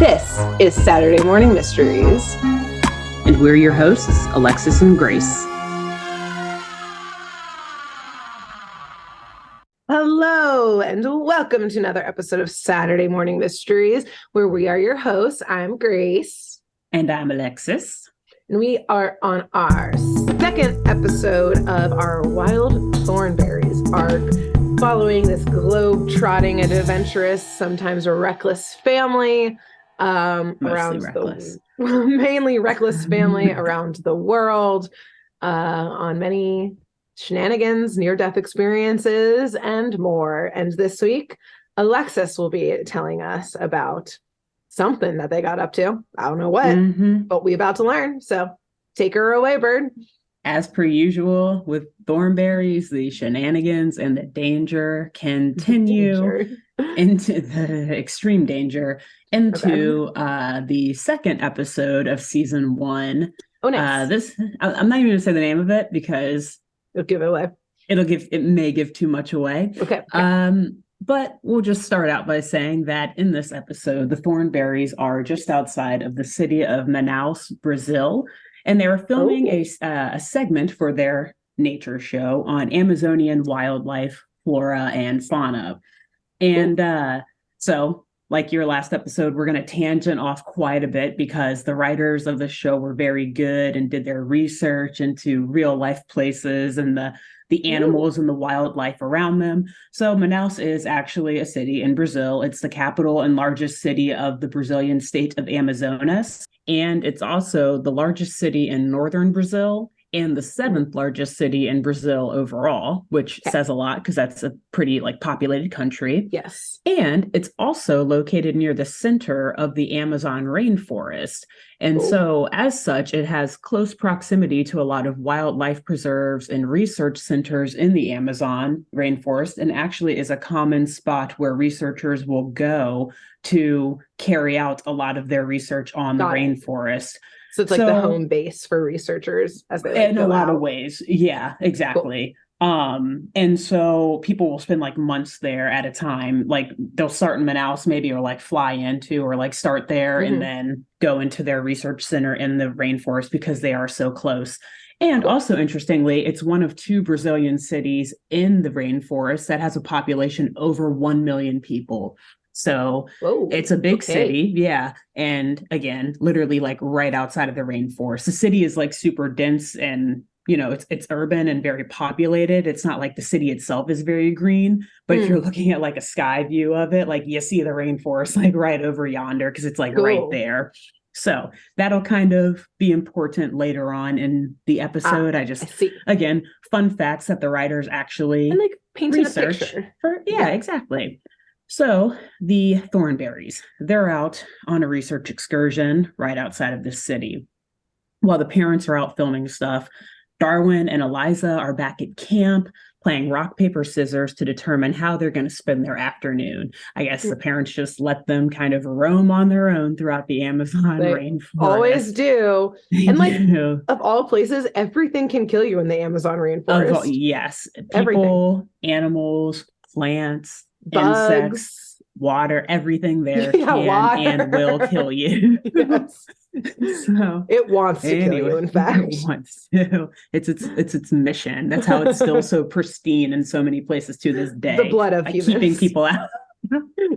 This is Saturday Morning Mysteries. And we're your hosts, Alexis and Grace. Hello, and welcome to another episode of Saturday Morning Mysteries, where we are your hosts. I'm Grace. And I'm Alexis. And we are on our second episode of our Wild Thornberrys arc, following this globe-trotting and adventurous, sometimes reckless family mainly reckless family around the world, on many shenanigans, near-death experiences, and more. And this week, Alexis will be telling us about something that they got up to. I don't know what, but we're about to learn. So take her away, bird. As per usual with Thornberrys, the shenanigans and the danger continue into the extreme danger into the second episode of season 1. Oh, nice. I'm not even going to say the name of it because it'll give it away. It may give too much away. Okay. But we'll just start out by saying that in this episode, the Thornberrys are just outside of the city of Manaus, Brazil, and they were filming a segment for their nature show on Amazonian wildlife, flora, and fauna. And so, like your last episode, we're going to tangent off quite a bit because the writers of the show were very good and did their research into real life places and the animals and the wildlife around them. So Manaus is actually a city in Brazil. It's the capital and largest city of the Brazilian state of Amazonas. And it's also the largest city in northern Brazil and the 7th largest city in Brazil overall, which says a lot because that's a pretty populated country. Yes. And it's also located near the center of the Amazon rainforest. And so as such, it has close proximity to a lot of wildlife preserves and research centers in the Amazon rainforest, and actually is a common spot where researchers will go to carry out a lot of their research on the rainforest. So it's the home base for researchers as they in a lot of ways. Yeah, exactly. Cool. And so people will spend months there at a time. They'll start in Manaus maybe, or fly into, or start there and then go into their research center in the rainforest because they are so close. And also, interestingly, it's one of 2 Brazilian cities in the rainforest that has a population over 1 million people. So it's a big city. Yeah. And again, literally right outside of the rainforest. The city is super dense and, it's urban and very populated. It's not like the city itself is very green, but if you're looking at a sky view of it, you see the rainforest right over yonder because it's right there. So that'll kind of be important later on in the episode. I see. Again, fun facts that the writers actually painted a picture. Exactly. So the Thornberrys, they're out on a research excursion right outside of this city. While the parents are out filming stuff, Darwin and Eliza are back at camp playing rock, paper, scissors to determine how they're going to spend their afternoon. I guess the parents just let them kind of roam on their own throughout the Amazon rainforest. Always do. And of all places, everything can kill you in the Amazon rainforest. Yes. People, animals, plants, bugs, insects, water, everything there can and will kill you. Yes. So it wants to kill you, in fact. It wants to. It's its mission. That's how it's still so pristine in so many places to this day. The blood of humans. Keeping people out.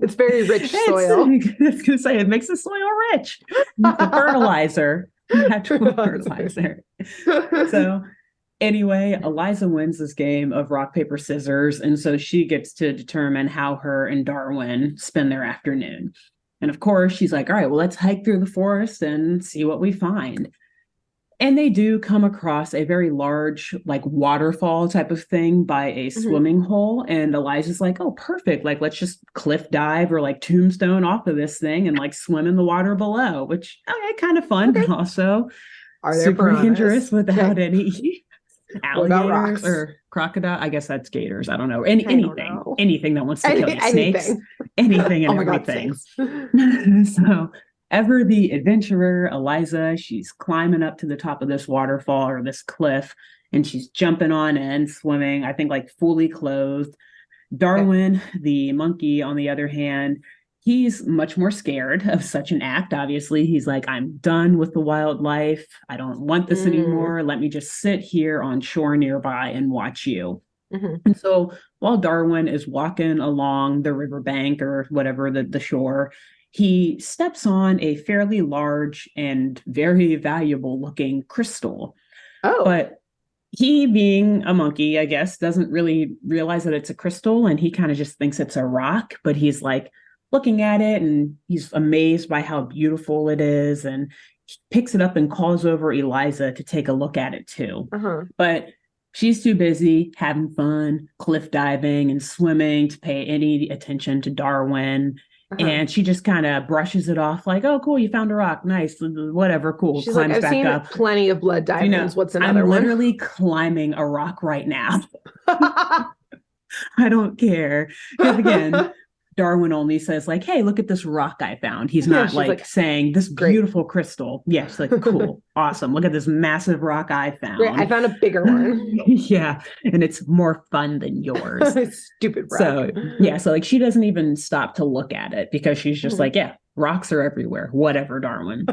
It's very rich soil. I was going to say, it makes the soil rich. The fertilizer. Natural fertilizer. So anyway, Eliza wins this game of rock, paper, scissors. And so she gets to determine how her and Darwin spend their afternoon. And of course, she's like, all right, well, let's hike through the forest and see what we find. And they do come across a very large, waterfall type of thing by a swimming hole. And Eliza's like, oh, perfect. Let's just cliff dive or tombstone off of this thing and swim in the water below, which, kind of fun, but also super dangerous without any alligators or crocodile. I guess that's gators. I don't know. Anything that wants to kill you. Snakes, anything and everything. So ever the adventurer, Eliza, she's climbing up to the top of this waterfall or this cliff, and she's jumping on in, swimming, I think fully clothed. Darwin, the monkey, on the other hand, he's much more scared of such an act. Obviously, he's like, I'm done with the wildlife. I don't want this anymore. Let me just sit here on shore nearby and watch you. And so while Darwin is walking along the riverbank or whatever, the shore, he steps on a fairly large and very valuable looking crystal. Oh. But he, being a monkey, I guess, doesn't really realize that it's a crystal, and he kind of just thinks it's a rock, but he's like looking at it and he's amazed by how beautiful it is, and he picks it up and calls over Eliza to take a look at it too. But she's too busy having fun, cliff diving and swimming to pay any attention to Darwin. And she just kind of brushes it off like, oh, cool, you found a rock. Nice. Whatever, cool. She's climbs like, I've back seen up. plenty of blood diamonds. What's another I'm one? literally climbing a rock right now. I don't care. Because again, Darwin only says like, hey, look at this rock I found. He's not like saying this beautiful crystal. Yeah, she's like, cool, awesome. Look at this massive rock I found. Great. I found a bigger one. Yeah, and it's more fun than yours. Stupid rock. So yeah, so like she doesn't even stop to look at it because she's just like, yeah, rocks are everywhere. Whatever, Darwin.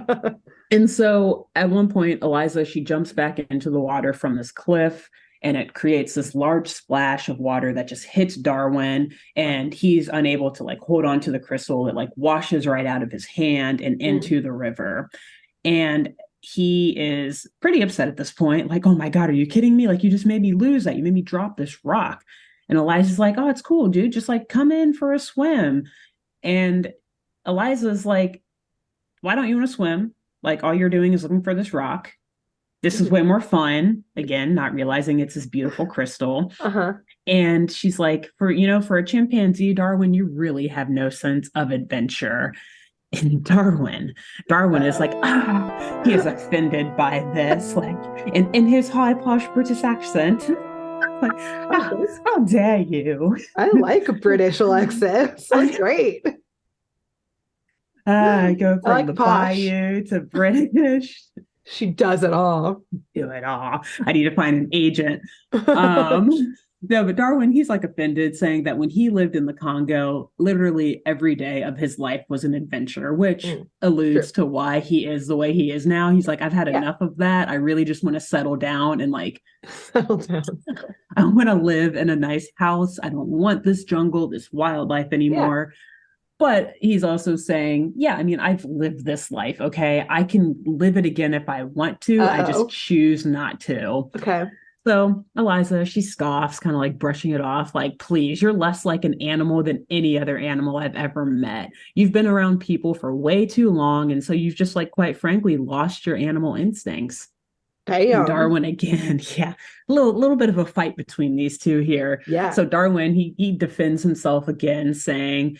And so at one point, Eliza, she jumps back into the water from this cliff, and it creates this large splash of water that just hits Darwin, and he's unable to like hold on to the crystal. It like washes right out of his hand and into the river. And he is pretty upset at this point. Like, oh my God, are you kidding me? Like, you just made me lose that. You made me drop this rock. And Eliza's like, oh, it's cool, dude. Just like come in for a swim. And Eliza's like, why don't you want to swim? Like, all you're doing is looking for this rock. This is way more fun. Again, not realizing it's this beautiful crystal. And she's like, for a chimpanzee, Darwin, you really have no sense of adventure. And Darwin is like, he is offended by this, like in his high posh British accent. Like, how dare you? I like a British Alexis. That's great. I go from the bayou to British. She does it all. Do it all. I need to find an agent. No, but Darwin, he's like offended, saying that when he lived in the Congo, literally every day of his life was an adventure, which alludes to why he is the way he is now. He's like, I've had enough of that. I really just want to settle down and like settle down. I want to live in a nice house. I don't want this jungle, this wildlife anymore. But he's also saying, yeah, I mean, I've lived this life, okay? I can live it again if I want to. I just choose not to. Okay. So Eliza, she scoffs, kind of like brushing it off, like, please, you're less like an animal than any other animal I've ever met. You've been around people for way too long, and so you've just, like, quite frankly, lost your animal instincts. Damn. Darwin again, a little bit of a fight between these two here. Yeah. So Darwin, he defends himself again, saying,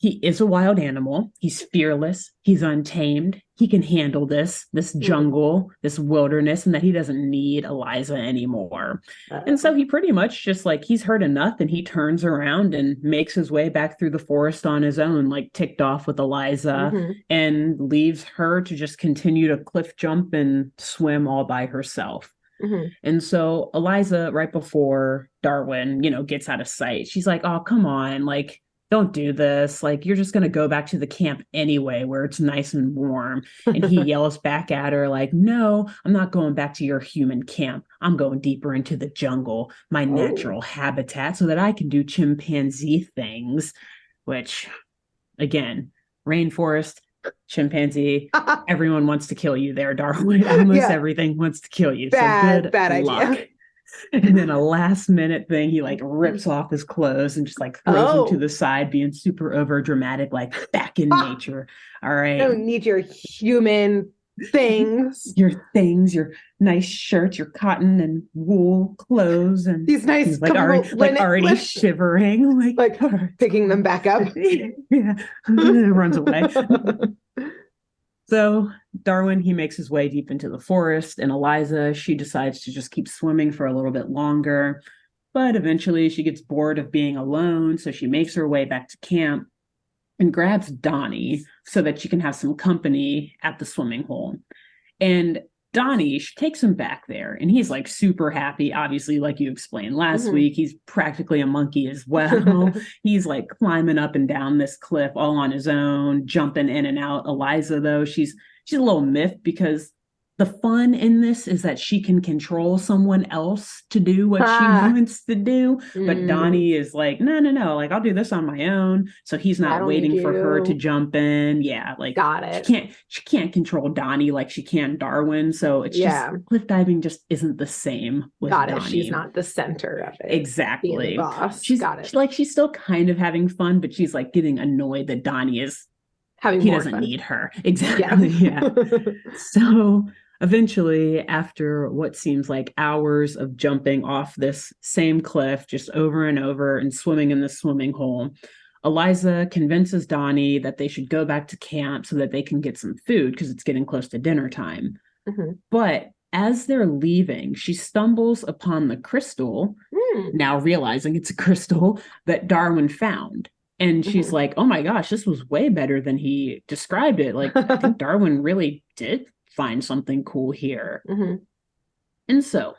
he is a wild animal. He's fearless. He's untamed. He can handle this jungle, this wilderness, and that he doesn't need Eliza anymore. And so he pretty much just like, he's heard enough, and he turns around and makes his way back through the forest on his own, like ticked off with Eliza, and leaves her to just continue to cliff jump and swim all by herself. And so Eliza, right before Darwin, gets out of sight, she's like, oh, come on, like, don't do this. Like, you're just going to go back to the camp anyway, where it's nice and warm. And he yells back at her like, no, I'm not going back to your human camp. I'm going deeper into the jungle, my natural habitat, so that I can do chimpanzee things, which, again, rainforest, chimpanzee, everyone wants to kill you there, Darwin. Almost everything wants to kill you. Bad luck. Idea. And then a last minute thing, he like rips off his clothes and just like throws them to the side, being super over dramatic, like back in nature. All right. I don't need your human things. Your nice shirts, your cotton and wool clothes, and these nice like already shivering, like picking them back up. Yeah. And then runs away. So Darwin, he makes his way deep into the forest, and Eliza, she decides to just keep swimming for a little bit longer. But eventually she gets bored of being alone, so she makes her way back to camp and grabs Donnie so that she can have some company at the swimming hole. And Donnie, she takes him back there, and he's like super happy. Obviously, like you explained last week, he's practically a monkey as well. He's like climbing up and down this cliff all on his own, jumping in and out. Eliza, though, she's a little miffed because the fun in this is that she can control someone else to do what she wants to do. But Donnie is like, no, like I'll do this on my own. So he's not waiting for her to jump in. Yeah, like got it. She can't control Donnie like she can Darwin. So it's just cliff diving just isn't the same with Donnie. She's not the center of it. Exactly. Being the boss. Got it. She's still kind of having fun, but she's like getting annoyed that Donnie is having he doesn't need her. Exactly. Yeah. So eventually, after what seems like hours of jumping off this same cliff just over and over and swimming in the swimming hole, Eliza convinces Donnie that they should go back to camp so that they can get some food because it's getting close to dinner time. But as they're leaving, she stumbles upon the crystal, now realizing it's a crystal that Darwin found. And she's like, oh my gosh, this was way better than he described it. Like, I think Darwin really did find something cool here. And so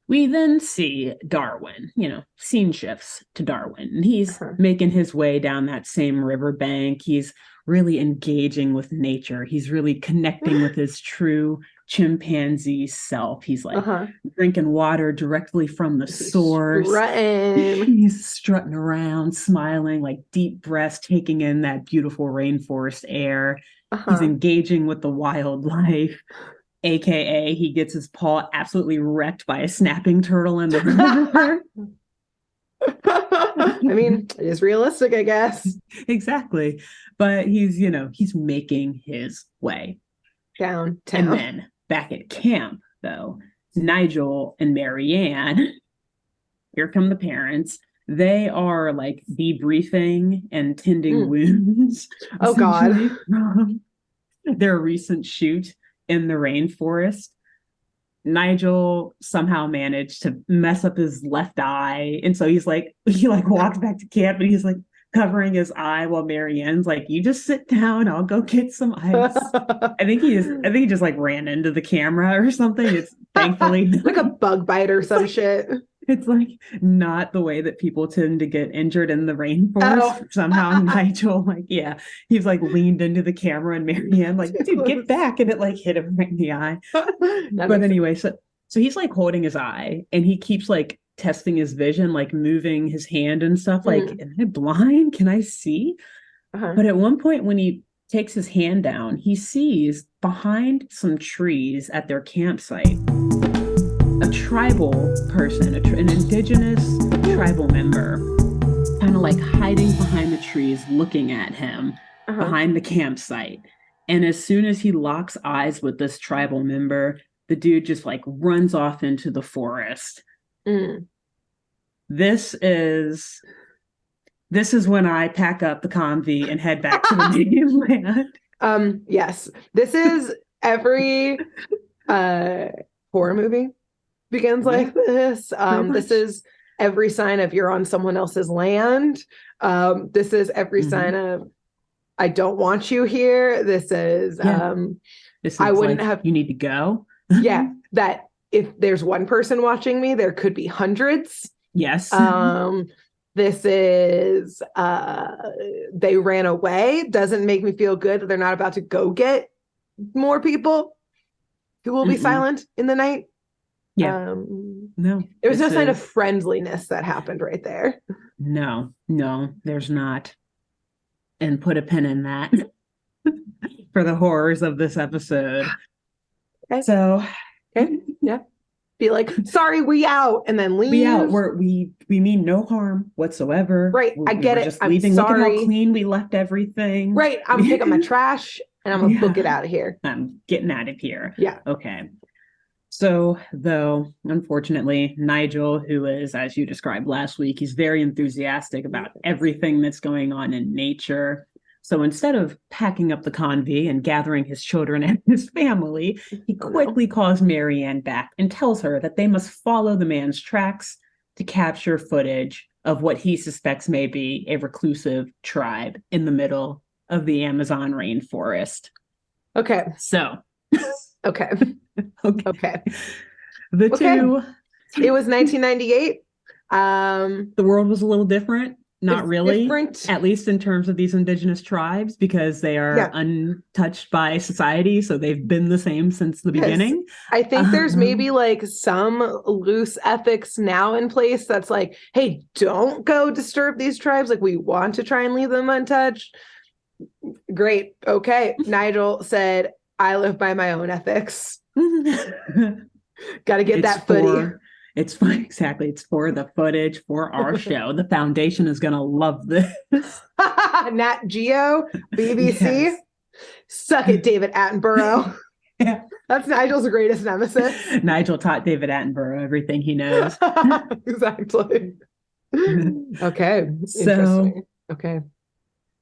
we then see Darwin, scene shifts to Darwin, and he's making his way down that same riverbank. He's really engaging with nature. He's really connecting with his true chimpanzee self. He's like drinking water directly from the source. He's strutting around, smiling, like deep breaths, taking in that beautiful rainforest air. He's engaging with the wildlife, aka he gets his paw absolutely wrecked by a snapping turtle in the river. I mean, it is realistic, I guess. Exactly. But he's making his way downtown. And then back at camp, though, Nigel and Marianne, here come the parents. They are like debriefing and tending wounds. Oh God. From their recent shoot in the rainforest. Nigel somehow managed to mess up his left eye. And so he walks back to camp and he's like covering his eye while Marianne's like, you just sit down, I'll go get some ice. I think he just like ran into the camera or something. It's thankfully like a bug bite or some shit. It's like not the way that people tend to get injured in the rainforest. Somehow Nigel, he's like leaned into the camera and Marianne like, dude, get back. And it like hit him right in the eye. But anyway, so he's like holding his eye and he keeps like testing his vision, like moving his hand and stuff. Like, am I blind? Can I see? But at one point when he takes his hand down, he sees behind some trees at their campsite a tribal person, an indigenous tribal member, kind of like hiding behind the trees, looking at him behind the campsite. And as soon as he locks eyes with this tribal member, the dude just like runs off into the forest. This is when I pack up the convy and head back to the mainland. Yes, this is every horror movie begins like this. This is every sign of you're on someone else's land. This is every sign of I don't want you here. This is I wouldn't have. You need to go. That if there's one person watching me, there could be hundreds. Yes. This is they ran away. Doesn't make me feel good that they're not about to go get more people who will be silent in the night. No. There was no sign of friendliness that happened right there. No, there's not. And put a pin in that for the horrors of this episode. Okay. So, be like, sorry, we out, and then leave. We out. We mean no harm whatsoever. Right. I get it. Just leaving. Look at how clean we left everything. Right. I'm picking my trash and I'm gonna book it out of here. I'm getting out of here. Yeah. Okay. So, though, unfortunately, Nigel, who is, as you described last week, he's very enthusiastic about everything that's going on in nature. So instead of packing up the convy and gathering his children and his family, he quickly calls Marianne back and tells her that they must follow the man's tracks to capture footage of what he suspects may be a reclusive tribe in the middle of the Amazon rainforest. Okay. So Okay. Okay. Okay. The Okay. two, It was 1998. the world was a little different. Not It's really, different. at least in terms of these indigenous tribes, because they are untouched by society. So they've been the same since the beginning. I think there's maybe like some loose ethics now in place that's like, hey, don't go disturb these tribes. Like, we want to try and leave them untouched. Great. Okay. Nigel said, I live by my own ethics. Got to get that footy. It's fun. Exactly. It's for the footage for our show. The foundation is going to love this. Nat Geo, BBC. Yes. Suck it, David Attenborough. Yeah. That's Nigel's greatest nemesis. Nigel taught David Attenborough everything he knows. Exactly. Okay. Okay.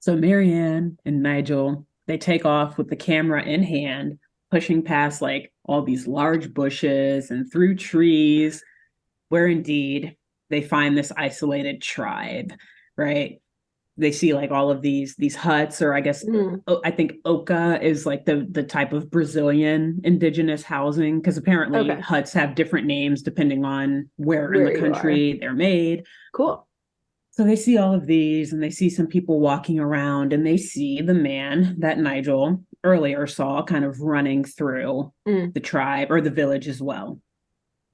So Marianne and Nigel, they take off with the camera in hand, pushing past like all these large bushes and through trees, where indeed they find this isolated tribe, right? They see like all of these huts, or I guess I think oca is like the type of Brazilian indigenous housing, because apparently huts have different names depending on where in the country they're made. Cool. So they see all of these, and they see some people walking around, and they see the man that Nigel earlier saw kind of running through the tribe or the village as well.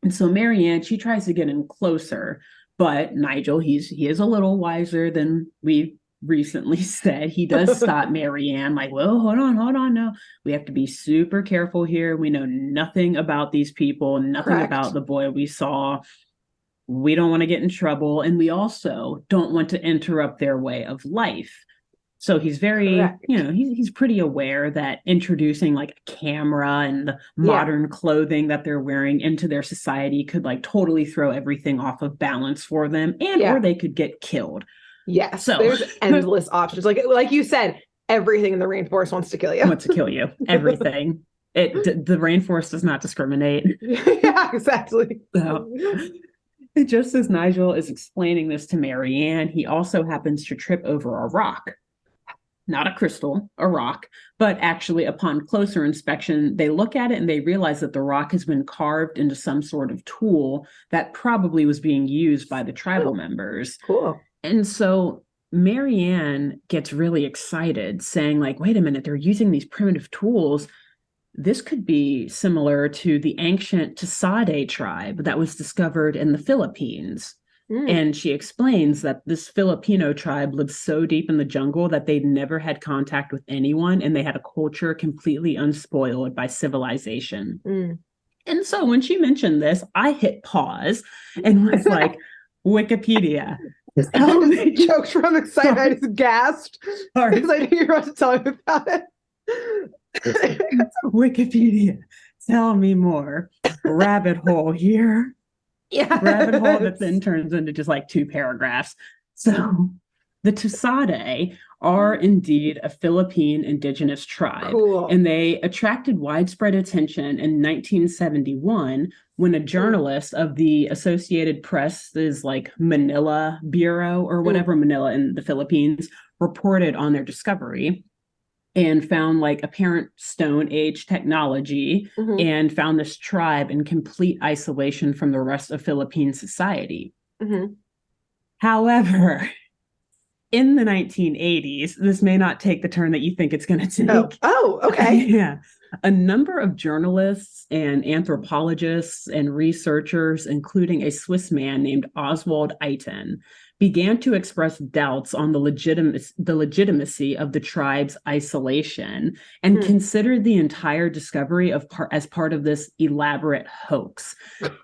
And so Marianne, she tries to get in closer, but Nigel, he is a little wiser than we recently said. He does stop Marianne, like, well, hold on. No, we have to be super careful here. We know nothing about these people, nothing about the boy we saw. We don't want to get in trouble. And we also don't want to interrupt their way of life. So he's very, he's pretty aware that introducing like a camera and the modern clothing that they're wearing into their society could like totally throw everything off of balance for them, and or they could get killed. Yes. So there's endless options. Like you said, everything in the rainforest wants to kill you. Wants to kill you. Everything. The rainforest does not discriminate. Yeah, exactly. So just as Nigel is explaining this to Marianne, he also happens to trip over a rock. Not a crystal, a rock, but actually upon closer inspection, they look at it and they realize that the rock has been carved into some sort of tool that probably was being used by the tribal members. Cool. And so Marianne gets really excited, saying like, wait a minute, they're using these primitive tools. This could be similar to the ancient Tusade tribe that was discovered in the Philippines. And she explains that this Filipino tribe lived so deep in the jungle that they'd never had contact with anyone, and they had a culture completely unspoiled by civilization. And so when she mentioned this, I hit pause and was like, Wikipedia. Jokes from excitement. I just gasped because I knew you were about to tell me about it. Wikipedia, tell me more. Rabbit hole here. Yeah, rabbit hole that then turns into just like 2 paragraphs. So the Tusade are indeed a Philippine indigenous tribe. Cool. And they attracted widespread attention in 1971 when a journalist of the Associated Press's like Manila Bureau or whatever, Manila in the Philippines, reported on their discovery and found like apparent Stone Age technology and found this tribe in complete isolation from the rest of Philippine society. However, in the 1980s, this may not take the turn that you think it's going to take. Oh, okay. Yeah. A number of journalists and anthropologists and researchers, including a Swiss man named Oswald Eiten, began to express doubts on the legitimacy of the tribe's isolation and considered the entire discovery as part of this elaborate hoax.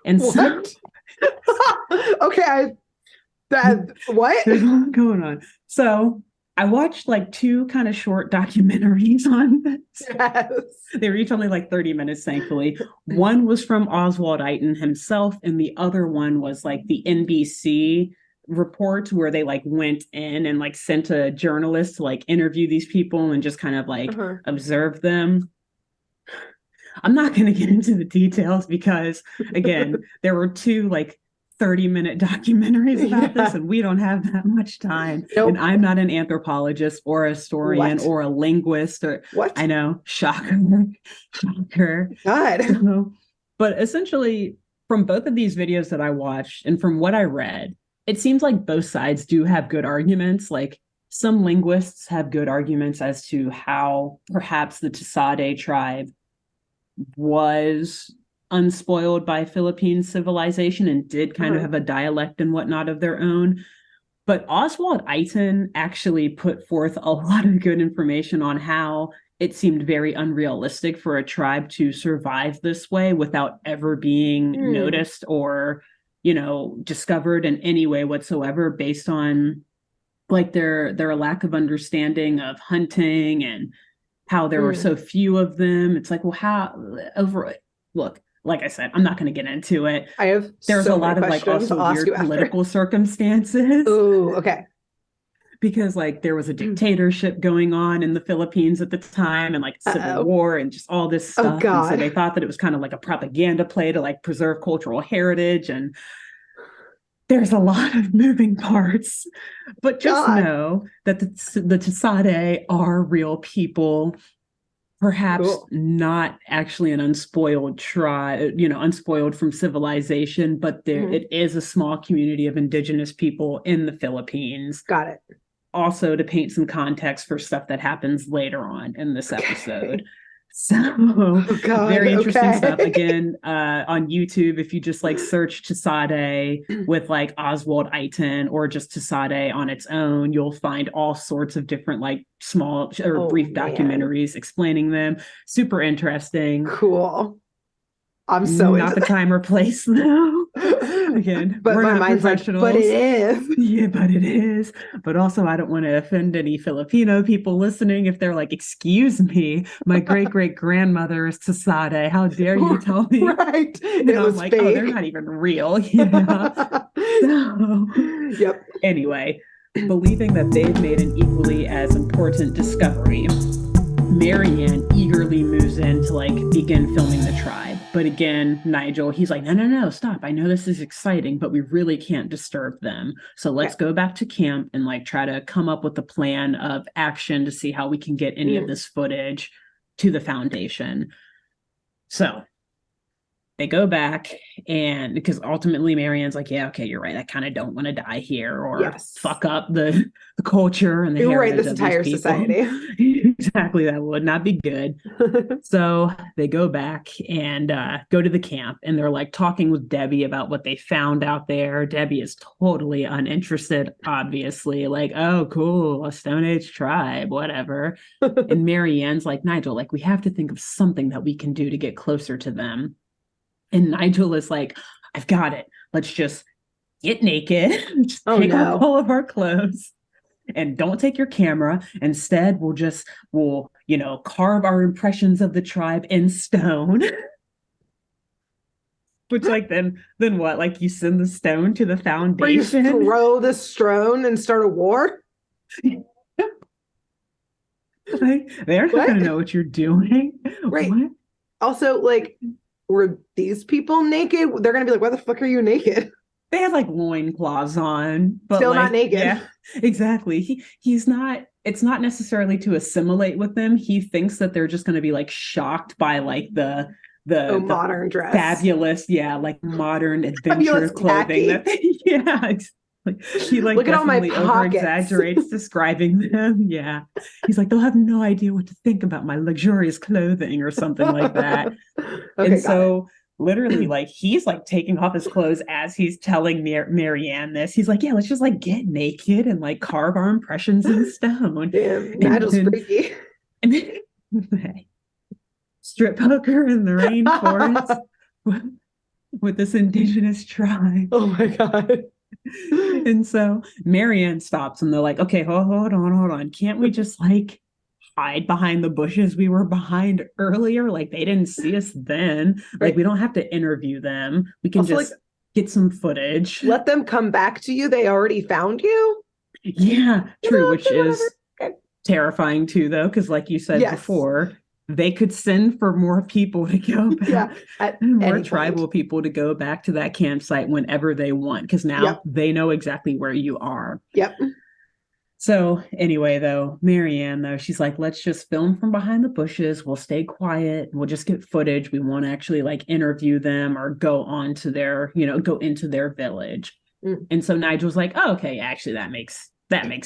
And what? Okay. What? There's a lot going on. So I watched like 2 kind of short documentaries on this. Yes. They were each only like 30 minutes, thankfully. One was from Oswald Eiten himself, and the other one was like the NBC reports where they like went in and like sent a journalist to like interview these people and just kind of like observe them. I'm not going to get into the details because again, there were 2 like 30-minute documentaries about Yeah. this, and we don't have that much time. Nope. And I'm not an anthropologist or a historian What? or a linguist. What? I know, shocker, shocker. God. So, but essentially, from both of these videos that I watched and from what I read, it seems like both sides do have good arguments. Like some linguists have good arguments as to how perhaps the Tusade tribe was unspoiled by Philippine civilization and did kind of have a dialect and whatnot of their own. But Oswald Eiton actually put forth a lot of good information on how it seemed very unrealistic for a tribe to survive this way without ever being noticed or, discovered in any way whatsoever, based on like their lack of understanding of hunting and how there were so few of them. It's like, well, look, like I said, I'm not going to get into it. There's a lot of like also weird political circumstances. Ooh, okay. Because like there was a dictatorship going on in the Philippines at the time, and like civil war and just all this stuff. And so they thought that it was kind of like a propaganda play to like preserve cultural heritage. And there's a lot of moving parts, but just know that the Tusade are real people. Perhaps not actually an unspoiled tribe, unspoiled from civilization, but it is a small community of indigenous people in the Philippines. Got it. Also, to paint some context for stuff that happens later on in this episode. So very interesting stuff. Again, on YouTube, if you just like search Tusade with like Oswald Eiton or just Tusade on its own, you'll find all sorts of different like small or brief documentaries explaining them. Super interesting. Cool. I'm so not the time or place though. Again, but we're my not mind's professionals. Like, but it is. Yeah, but it is. But also, I don't want to offend any Filipino people listening if they're like, "Excuse me, my great grandmother is Tusade. How dare you tell me?" Right? And I'm like, fake. Oh, they're not even real. So, yep. Anyway, believing that they've made an equally as important discovery, Marianne eagerly moves in to like begin filming the tribe. But again, Nigel, he's like, no, stop. I know this is exciting, but we really can't disturb them. So let's go back to camp and like try to come up with a plan of action to see how we can get any of this footage to the foundation. So they go back, and because ultimately Marianne's like, yeah, okay, you're right. I kind of don't want to die here or fuck up the culture and the heritage this entire society. Exactly, that would not be good. So they go back and go to the camp, and they're like talking with Debbie about what they found out there. Debbie is totally uninterested, obviously, like, oh, cool, a Stone Age tribe, whatever. And Marianne's like, Nigel, like, we have to think of something that we can do to get closer to them. And Nigel is like, I've got it. Let's just get naked, just take off all of our clothes, and don't take your camera. Instead, we'll carve our impressions of the tribe in stone. Which, like, then what? Like, you send the stone to the foundation? Or you throw the stone and start a war? Like, they're not going to know what you're doing. Right. What? Also, like, were these people naked? They're going to be like, why the fuck are you naked? They had like loincloths on, but still like, not naked. Yeah, exactly. He's not, it's not necessarily to assimilate with them. He thinks that they're just going to be like shocked by like the modern dress. Fabulous, like modern adventure clothing. He like look at all my over exaggerates describing them. Yeah. He's like, they'll have no idea what to think about my luxurious clothing or something like that. And so literally, like, he's like taking off his clothes as he's telling Marianne this. He's like, yeah, let's just like get naked and like carve our impressions in stone. Damn, Nigel's freaky. And then, strip poker in the rainforest with this indigenous tribe. Oh my God. And so Marianne stops, and they're like, okay, hold on. Can't we just like hide behind the bushes we were behind earlier? Like, they didn't see us then. Right. Like, we don't have to interview them. We can also, just get some footage. Let them come back to you. They already found you. Yeah, true, which is terrifying too, though, because like you said before, they could send for more people to go back, Yeah, at and more any tribal point. people to go back to that campsite whenever they want, because now Yep. they know exactly where you are. Yep. So anyway, though, Marianne, though, she's like, let's just film from behind the bushes. We'll stay quiet. We'll just get footage. We won't actually like interview them or go on to their, go into their village. Mm. And so Nigel's like, oh, okay, actually that makes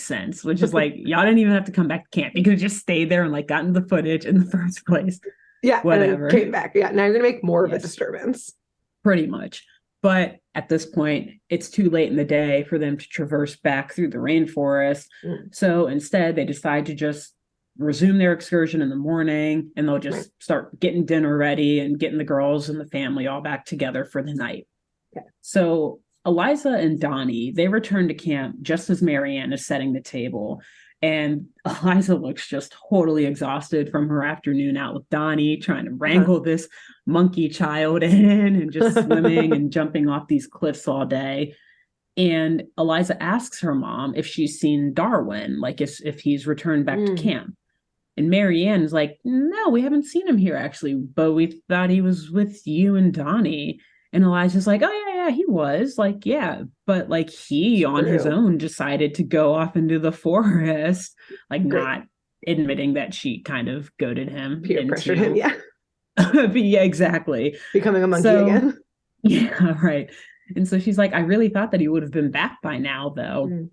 sense. Which is like, y'all didn't even have to come back to camp. You could have just stayed there and like gotten the footage in the first place. Yeah. Whatever. And came back. Yeah. Now you're gonna make more of a Yes. disturbance. Pretty much. But at this point, it's too late in the day for them to traverse back through the rainforest. Mm. So instead, they decide to just resume their excursion in the morning, and they'll just start getting dinner ready and getting the girls and the family all back together for the night. Okay. So Eliza and Donnie, they return to camp just as Marianne is setting the table. And Eliza looks just totally exhausted from her afternoon out with Donnie, trying to wrangle this monkey child in and just swimming and jumping off these cliffs all day. And Eliza asks her mom if she's seen Darwin, like if he's returned back to camp. And Marianne is like, no, we haven't seen him here, actually, but we thought he was with you and Donnie. And Eliza's like, oh, yeah, he was. Like, yeah, but like he on his own decided to go off into the forest, like not admitting that she kind of goaded him. Peer pressured him, yeah. But yeah, exactly. Becoming a monkey again. Yeah, right. And so she's like, I really thought that he would have been back by now, though.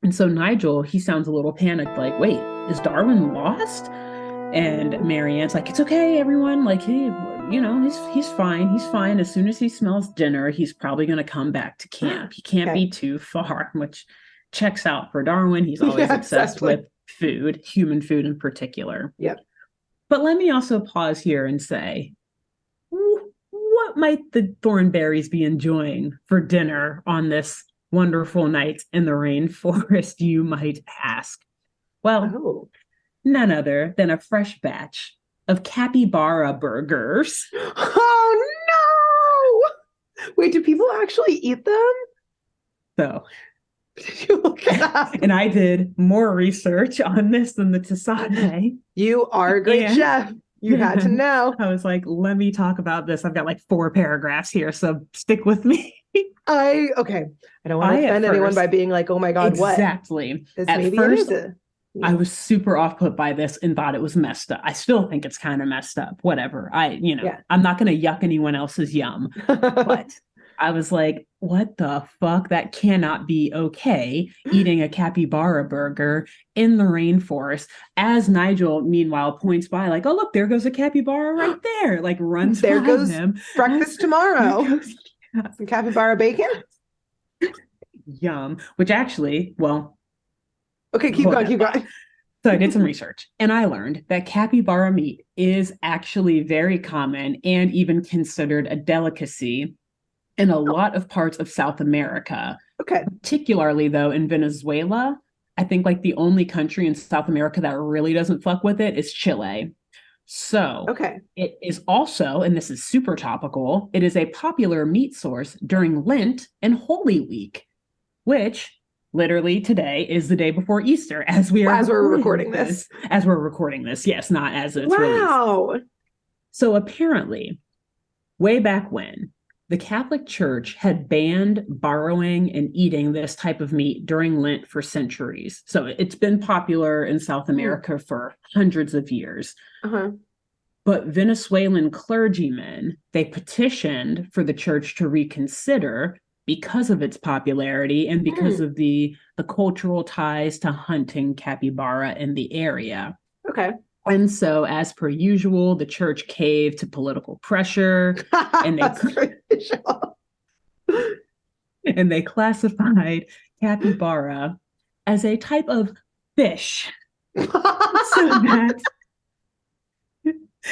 And so Nigel, he sounds a little panicked, like, wait, is Darwin lost? And Marianne's like, it's okay, everyone. Like, he's fine. He's fine. As soon as he smells dinner, he's probably going to come back to camp. He can't be too far, which checks out for Darwin. He's always obsessed with food, human food in particular. Yep. But let me also pause here and say, what might the Thornberrys be enjoying for dinner on this wonderful night in the rainforest, you might ask? Well, none other than a fresh batch of capybara burgers. Oh no! Wait, do people actually eat them? So, did you look it up? And I did more research on this than the Tasane. You are a great chef. You had to know. I was like, let me talk about this. I've got like 4 paragraphs here, so stick with me. I don't want to offend anyone by being like, oh my God, exactly. What? At first, I was super off put by this and thought it was messed up. I still think it's kind of messed up. Whatever. I'm not going to yuck anyone else's yum. But I was like, what the fuck? That cannot be okay, eating a capybara burger in the rainforest. As Nigel, meanwhile, points by like, oh, look, there goes a capybara right there. Like runs there goes him. Breakfast tomorrow. Some capybara bacon? Yum. Which actually, well. Okay, keep going. So I did some research and I learned that capybara meat is actually very common and even considered a delicacy in a lot of parts of South America. Okay. Particularly, though, in Venezuela. I think like the only country in South America that really doesn't fuck with it is Chile. So it is also, and this is super topical, it is a popular meat source during Lent and Holy Week, which literally today is the day before Easter as we're recording this. As we're recording this, yes, not as it's released. So apparently, way back when, the Catholic Church had banned borrowing and eating this type of meat during Lent for centuries. So it's been popular in South America for hundreds of years. But Venezuelan clergymen, they petitioned for the church to reconsider because of its popularity and because of the cultural ties to hunting capybara in the area. Okay. And so, as per usual, the church caved to political pressure, and they classified capybara as a type of fish, so that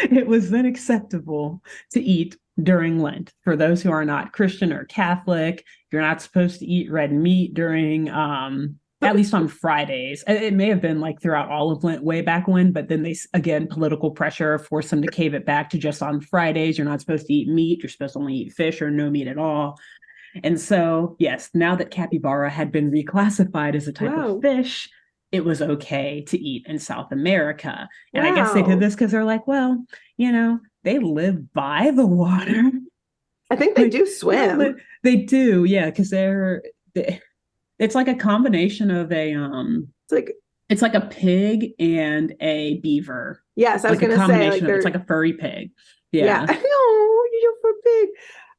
it was then acceptable to eat during Lent. For those who are not Christian or Catholic, you're not supposed to eat red meat during at least on Fridays. It may have been like throughout all of Lent way back when, but then they, again, political pressure forced them to cave it back to just on Fridays. You're not supposed to eat meat. You're supposed to only eat fish or no meat at all. And so, yes, now that capybara had been reclassified as a type of fish, it was okay to eat in South America. And I guess they Wow. did this because they're like, well, they live by the water. I think they Like, do swim. they do, yeah, because it's like a combination of it's like a pig and a beaver. Yes, I was Like a gonna say, like combination of it's like a furry pig. yeah. Yeah. No, you're so big.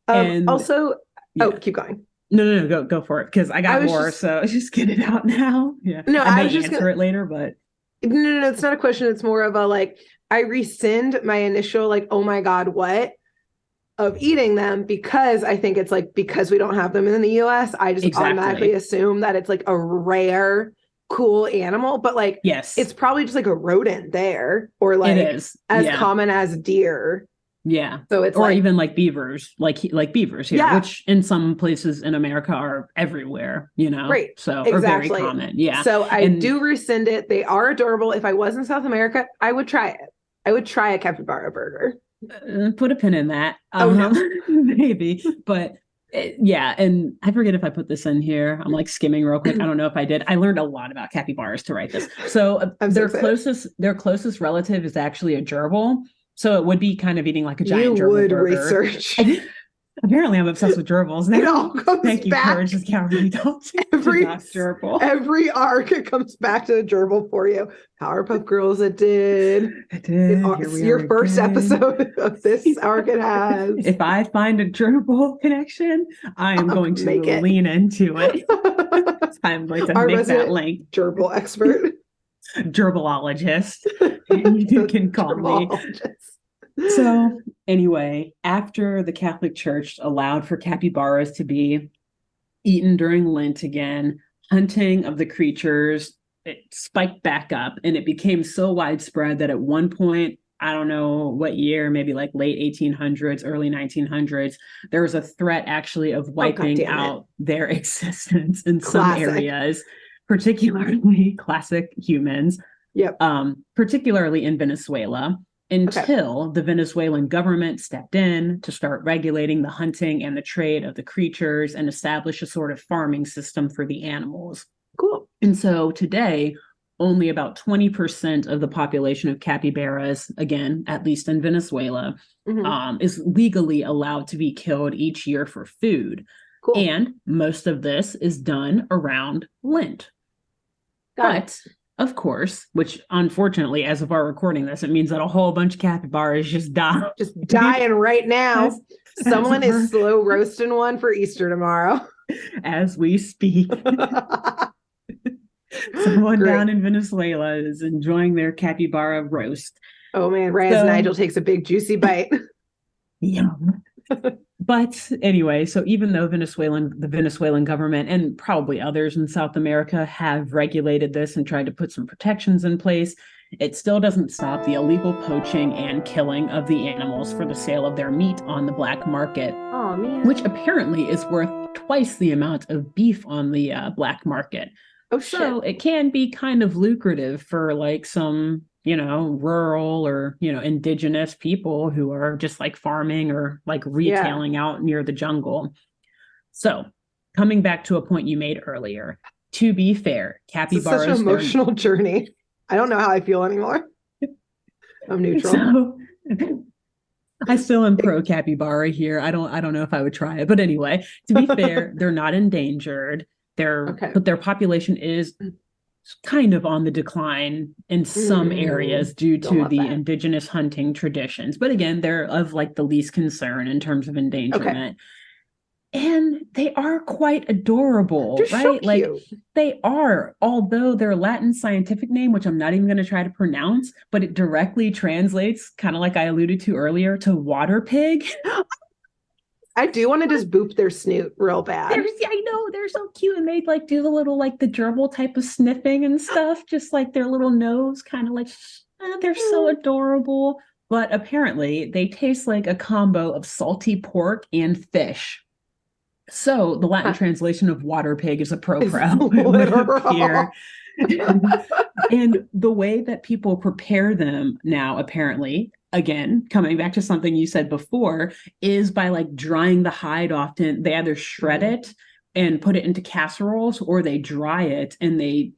And Also, yeah. keep going. No, go for it because I I got was more. just So just get it out now. Yeah. no, I I may was just answer gonna it later, but no, it's not a question. It's more of a like I rescind my initial like, oh my God, what of eating them because I think it's like because we don't have them in the US, I just automatically exactly. assume that it's like a rare, cool animal. But like Yes, it's probably just like a rodent there, or it like is. as Yeah. common as deer. Yeah. So it's Or like, even like beavers, like beavers here, yeah, which in some places in America are everywhere, right. so are very Exactly. common. Yeah. So I And do rescind it. They are adorable. If I was in South America, I would try it. I would try a capybara burger. put a pin in that. Oh no. Maybe. But yeah. And I forget if I put this in here. I'm like skimming real quick. I don't know if I did. I learned a lot about capybaras to write this. So their closest relative is actually a gerbil. So it would be kind of eating like a giant You gerbil would burger. research. Apparently, I'm obsessed with gerbils now. It all comes Thank you, back. Courage is Cowardly Dog. Gerbil. Every arc, it comes back to the gerbil for you. Powerpuff Girls, it did. It did. It's your first episode of this arc. It has. If I find a gerbil connection, I am going to lean into it. I'm going to make that link. Gerbil expert. Gerbilologist. You can call me. So anyway, after the Catholic Church allowed for capybaras to be eaten during Lent again, hunting of the creatures, it spiked back up and it became so widespread that at one point, I don't know what year, maybe like late 1800s, early 1900s, there was a threat actually of wiping out their existence in some areas, particularly classic humans, particularly in Venezuela. Until the Venezuelan government stepped in to start regulating the hunting and the trade of the creatures and establish a sort of farming system for the animals. Cool. And so today, only about 20% of the population of capybaras, again, at least in Venezuela, is legally allowed to be killed each year for food. Cool. And most of this is done around Lent. But of course, which unfortunately, as of our recording this, it means that a whole bunch of capybaras just die. Just dying right now. Someone is slow roasting one for Easter tomorrow. As we speak. Someone down in Venezuela is enjoying their capybara roast. Oh man, Nigel takes a big juicy bite. Yum. But anyway, so even though the Venezuelan government and probably others in South America have regulated this and tried to put some protections in place, it still doesn't stop the illegal poaching and killing of the animals for the sale of their meat on the black market. Oh man. Which apparently is worth twice the amount of beef on the black market. Oh shit. So it can be kind of lucrative for like some rural or, indigenous people who are just like farming or like retailing out near the jungle. So coming back to a point you made earlier, to be fair, capybaras. It's such an emotional journey. I don't know how I feel anymore. I'm neutral. So, I still am pro capybara here. I don't know if I would try it, but anyway, to be fair, they're not endangered. But their population is kind of on the decline in some areas due to the indigenous hunting traditions. But again, they're of like the least concern in terms of endangerment. And they are quite adorable, they're right? So like cute. they are, although their Latin scientific name, which I'm not even going to try to pronounce, but it directly translates, kind of like I alluded to earlier, to water pig. I do want to just boop their snoot real bad. I know, they're so cute, and they like do the little like the gerbil type of sniffing and stuff, just like their little nose kind of like they're so adorable. But apparently they taste like a combo of salty pork and fish. So the Latin translation of water pig is a pro would appear. And the way that people prepare them now, apparently, again, coming back to something you said before, is by like drying the hide often. They either shred it and put it into casseroles, or they dry it and they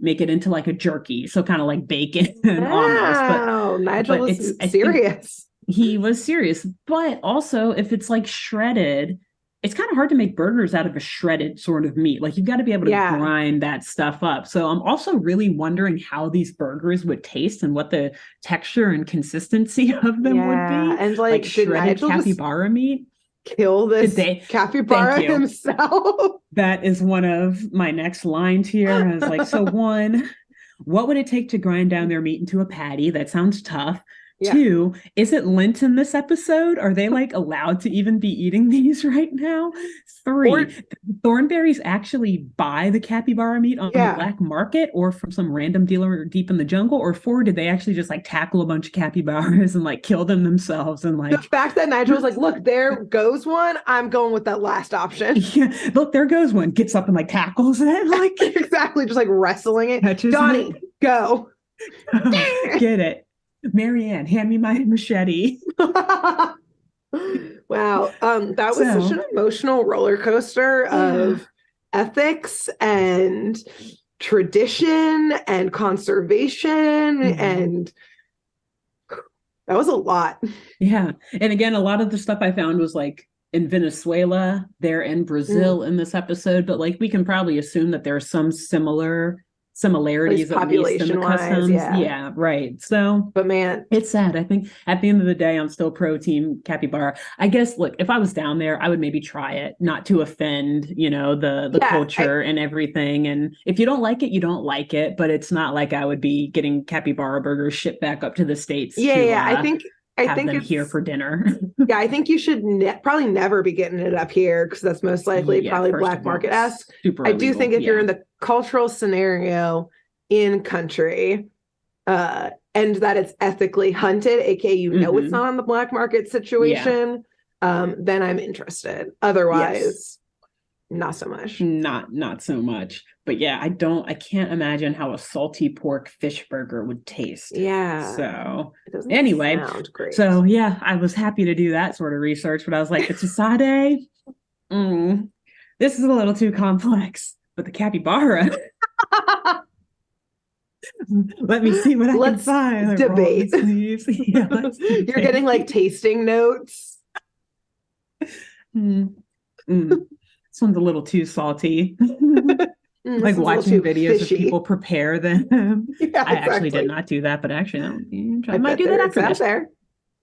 make it into like a jerky. So kind of like bacon almost. Wow, Nigel But was I think serious. he was serious. But also, if it's like shredded, it's kind of hard to make burgers out of a shredded sort of meat. Like you've got to be able to grind that stuff up. So I'm also really wondering how these burgers would taste and what the texture and consistency of them would be. And Like did shredded Nigel capybara meat. kill this capybara himself? That is one of my next lines here. I was like, so one, what would it take to grind down their meat into a patty? That sounds tough. Yeah. 2, is it Lent in this episode? Are they like allowed to even be eating these right now? 3, Thornberrys actually buy the capybara meat on the black market or from some random dealer deep in the jungle? Or 4, did they actually just like tackle a bunch of capybaras and like kill them themselves? And like the fact that Nigel was like, look, there goes one. I'm going with that last option. Yeah, look, there goes one. Gets up and like tackles it. Like exactly, just like wrestling it. Donnie, go. Get it. Marianne, hand me my machete. Wow. That was such an emotional roller coaster of ethics and tradition and conservation. And that was a lot. Yeah. And again, a lot of the stuff I found was like in Venezuela, they're in Brazil in this episode, but like we can probably assume that there are some similarities at least in the customs. Yeah, right. So, but man, it's sad. I think at the end of the day, I'm still pro team capybara. I guess, look, if I was down there, I would maybe try it, not to offend, the culture and everything. And if you don't like it, you don't like it. But it's not like I would be getting capybara burgers shipped back up to the States. I think it's here for dinner. Yeah, I think you should probably never be getting it up here because that's most likely probably black market-esque. I do think if you're in the cultural scenario in country and that it's ethically hunted, aka it's not on the black market situation, then I'm interested. Otherwise, not so much. Not so much. But yeah, I can't imagine how a salty pork fish burger would taste. Yeah. So anyway, sound great. So yeah, I was happy to do that sort of research, but I was like, the Tusade, this is a little too complex. But the capybara, let me see what I can find. Debate. Yeah, let's debate. You're getting like tasting notes. This one's a little too salty. Like watching videos fishy. Of people prepare them. Yeah, I actually did not do that, but actually I might do that after this. There.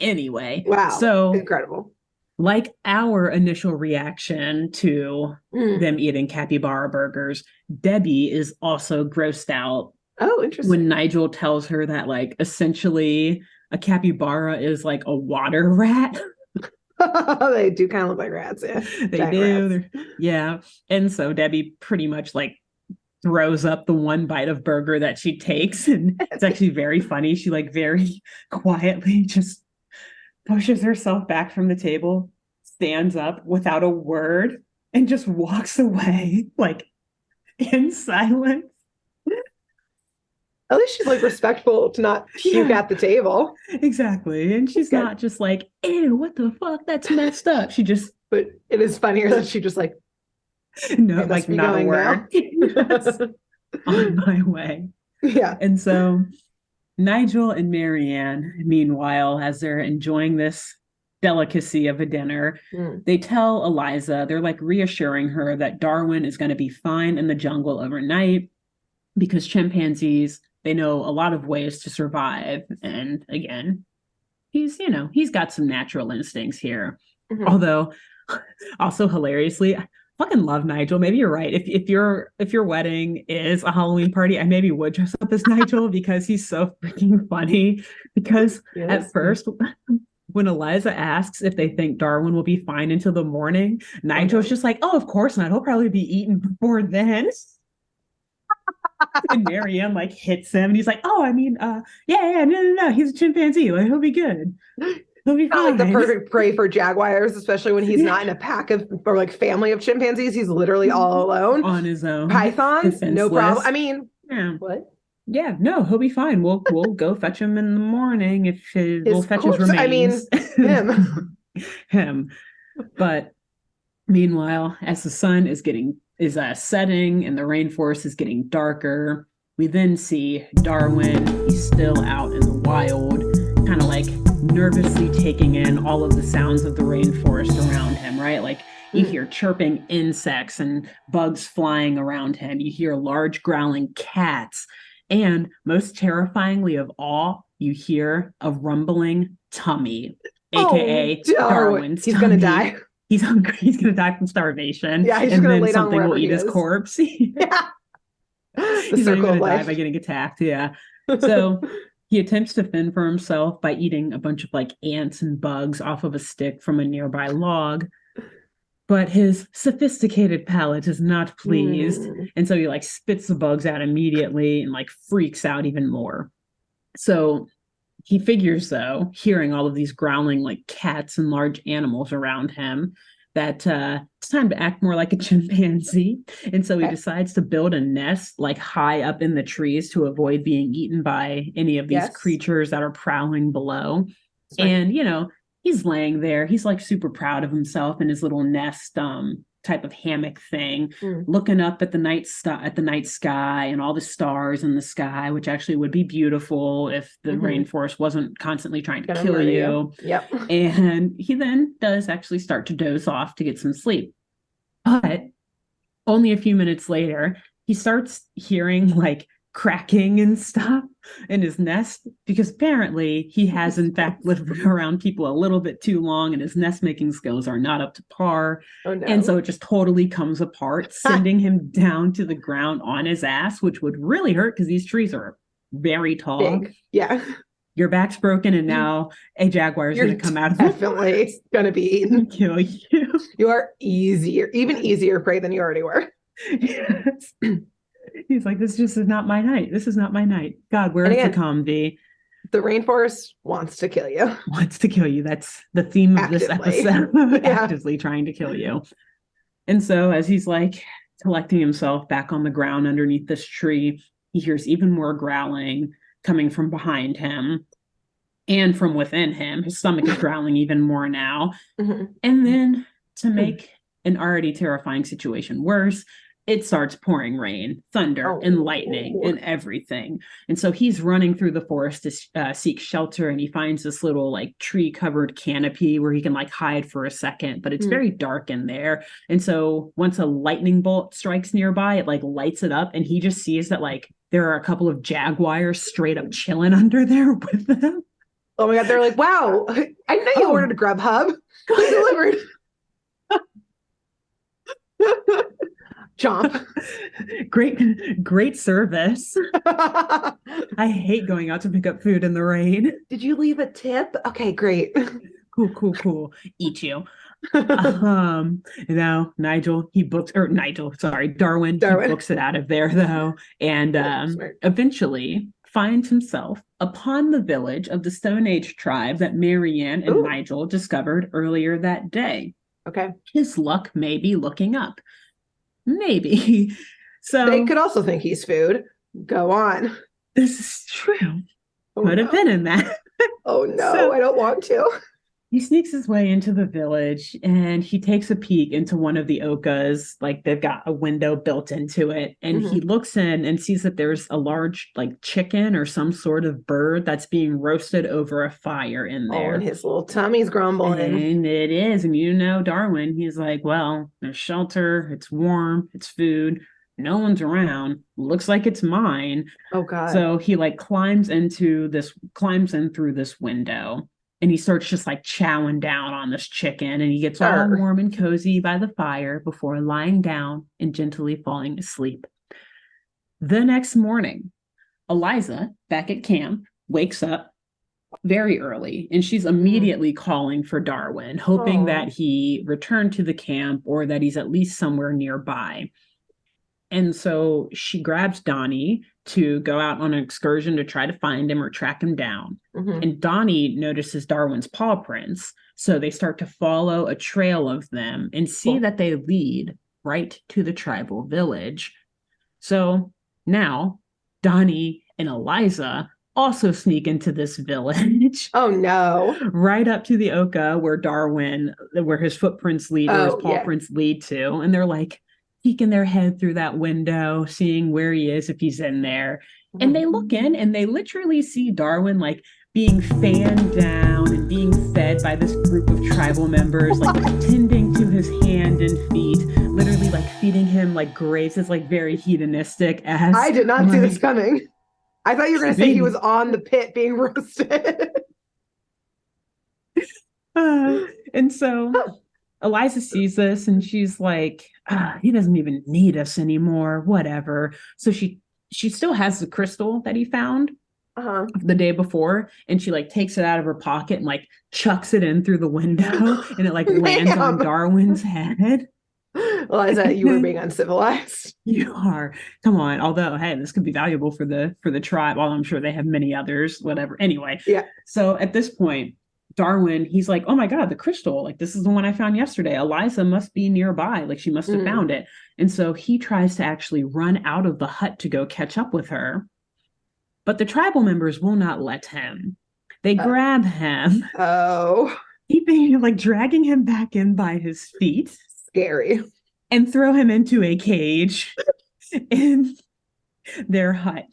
Anyway, wow, so incredible. Like our initial reaction to them eating capybara burgers, Debbie is also grossed out. Oh, interesting. When Nigel tells her that like essentially a capybara is like a water rat. They do kind of look like rats, yeah. They do. Yeah. And so Debbie pretty much like throws up the one bite of burger that she takes. And it's actually very funny. She like very quietly just pushes herself back from the table, stands up without a word, and just walks away like in silence. At least she's like respectful to not puke at the table. Exactly. And she's not just like, ew, what the fuck? That's messed up. She just. But it is funnier that she just like. No, like not a word. On my way. Yeah. And so Nigel and Marianne, meanwhile, as they're enjoying this delicacy of a dinner, they tell Eliza, they're like reassuring her that Darwin is going to be fine in the jungle overnight because chimpanzees, they know a lot of ways to survive. And again, he's got some natural instincts here. Although, also hilariously, I fucking love Nigel. Maybe you're right. If your wedding is a Halloween party, I maybe would dress up as Nigel because he's so freaking funny. Because at first, when Eliza asks if they think Darwin will be fine until the morning, Nigel's just like, oh, of course not. He'll probably be eaten before then. And Marianne like hits him and he's like, oh, I mean, no, he's a chimpanzee. Like, he'll be good. He'll be fine. Like the perfect prey for jaguars, especially when he's not in a pack of or like family of chimpanzees. He's literally all alone. On his own. Pythons, defenseless. No problem. I mean, what? Yeah, no, he'll be fine. We'll go fetch him in the morning if we'll fetch his remains. I mean, him. Him. But Meanwhile, as the sun is setting and the rainforest is getting darker, we then see Darwin. He's still out in the wild, kind of like nervously taking in all of the sounds of the rainforest around him, right? Like you hear chirping insects and bugs flying around him. You hear large growling cats. And most terrifyingly of all, you hear a rumbling tummy, aka Darwin's He's tummy. gonna die. He's hungry. He's going to die from starvation. Yeah, he's and gonna then lay down something will wherever eat he his is. corpse. Yeah. He's going to die by getting attacked. Yeah. So he attempts to fend for himself by eating a bunch of like ants and bugs off of a stick from a nearby log. But his sophisticated palate is not pleased. And so he like spits the bugs out immediately and like freaks out even more. So he figures, though, hearing all of these growling like cats and large animals around him, that it's time to act more like a chimpanzee. And so he decides to build a nest like high up in the trees to avoid being eaten by any of these creatures that are prowling below. And, you know, he's laying there. He's like super proud of himself in his little nest type of hammock thing, looking up at the night sky and all the stars in the sky, which actually would be beautiful if the rainforest wasn't constantly trying to kill you. Yep. And he then does actually start to doze off to get some sleep. But only a few minutes later, he starts hearing like cracking and stuff in his nest, because apparently he has in fact lived around people a little bit too long and his nest making skills are not up to par. Oh, no. And so it just totally comes apart, sending him down to the ground on his ass, which would really hurt because these trees are very tall. Big. Yeah. Your back's broken and now a jaguar is going to come out of definitely going to be eaten. Kill you. You are even easier prey than you already were. Yes. He's like, this just is not my night. This is not my night. God, where is the comedy? The rainforest wants to kill you. Wants to kill you. That's the theme of this episode. Actively trying to kill you. And so as he's like collecting himself back on the ground underneath this tree, he hears even more growling coming from behind him and from within him. His stomach is growling even more now. And then to make an already terrifying situation worse, it starts pouring rain, thunder, and lightning and everything. And so he's running through the forest to seek shelter, and he finds this little like tree-covered canopy where he can like hide for a second, but it's very dark in there. And so once a lightning bolt strikes nearby, it like lights it up, and he just sees that like there are a couple of jaguars straight up chilling under there with them. Oh my God, they're like, wow, I know you ordered a Grubhub. Who delivered? Chomp. Great service. I hate going out to pick up food in the rain. Did you leave a tip? Okay, great. Cool. Eat you. Now Darwin, he books it out of there though, and eventually finds himself upon the village of the Stone Age tribe that Marianne and Nigel discovered earlier that day. Okay. His luck may be looking up. Maybe. So they could also think he's food. Go on. This is true. Could have been in that. Oh no, so, I don't want to. He sneaks his way into the village and he takes a peek into one of the okas. Like they've got a window built into it. And he looks in and sees that there's a large like chicken or some sort of bird that's being roasted over a fire in there. Oh, and his little tummy's grumbling. And it is. And you know, Darwin, he's like, well, there's shelter. It's warm. It's food. No one's around. Looks like it's mine. Oh God. So he like climbs in through this window. And he starts just like chowing down on this chicken, and he gets all warm and cozy by the fire before lying down and gently falling asleep. The next morning, Eliza, back at camp, wakes up very early, and she's immediately calling for Darwin, hoping that he returned to the camp or that he's at least somewhere nearby. And so she grabs Donnie to go out on an excursion to try to find him or track him down. And Donnie notices Darwin's paw prints. So they start to follow a trail of them and see that they lead right to the tribal village. So now Donnie and Eliza also sneak into this village. Oh no. Right up to the Oka where his footprints lead, or his paw prints lead to. And they're like peeking their head through that window, seeing where he is, if he's in there. And they look in and they literally see Darwin like being fanned down and being fed by this group of tribal members, like tending to his hand and feet, literally like feeding him like grapes. It's like very hedonistic. As I did not see this coming. I thought you were going to say he was on the pit being roasted. And so Eliza sees this and she's like, he doesn't even need us anymore, whatever. So she still has the crystal that he found the day before, and she like takes it out of her pocket and like chucks it in through the window, and it like lands on Darwin's head. Eliza, you were being uncivilized. You are. Come on. Although, hey, this could be valuable for the tribe. Well, I'm sure they have many others, whatever. Anyway. Yeah. So at this point, Darwin, he's like, oh my God, the crystal. Like, this is the one I found yesterday. Eliza must be nearby. Like, she must have found it. And so he tries to actually run out of the hut to go catch up with her. But the tribal members will not let him. They grab him. Oh. Keeping, like, dragging him back in by his feet. Scary. And throw him into a cage in their hut.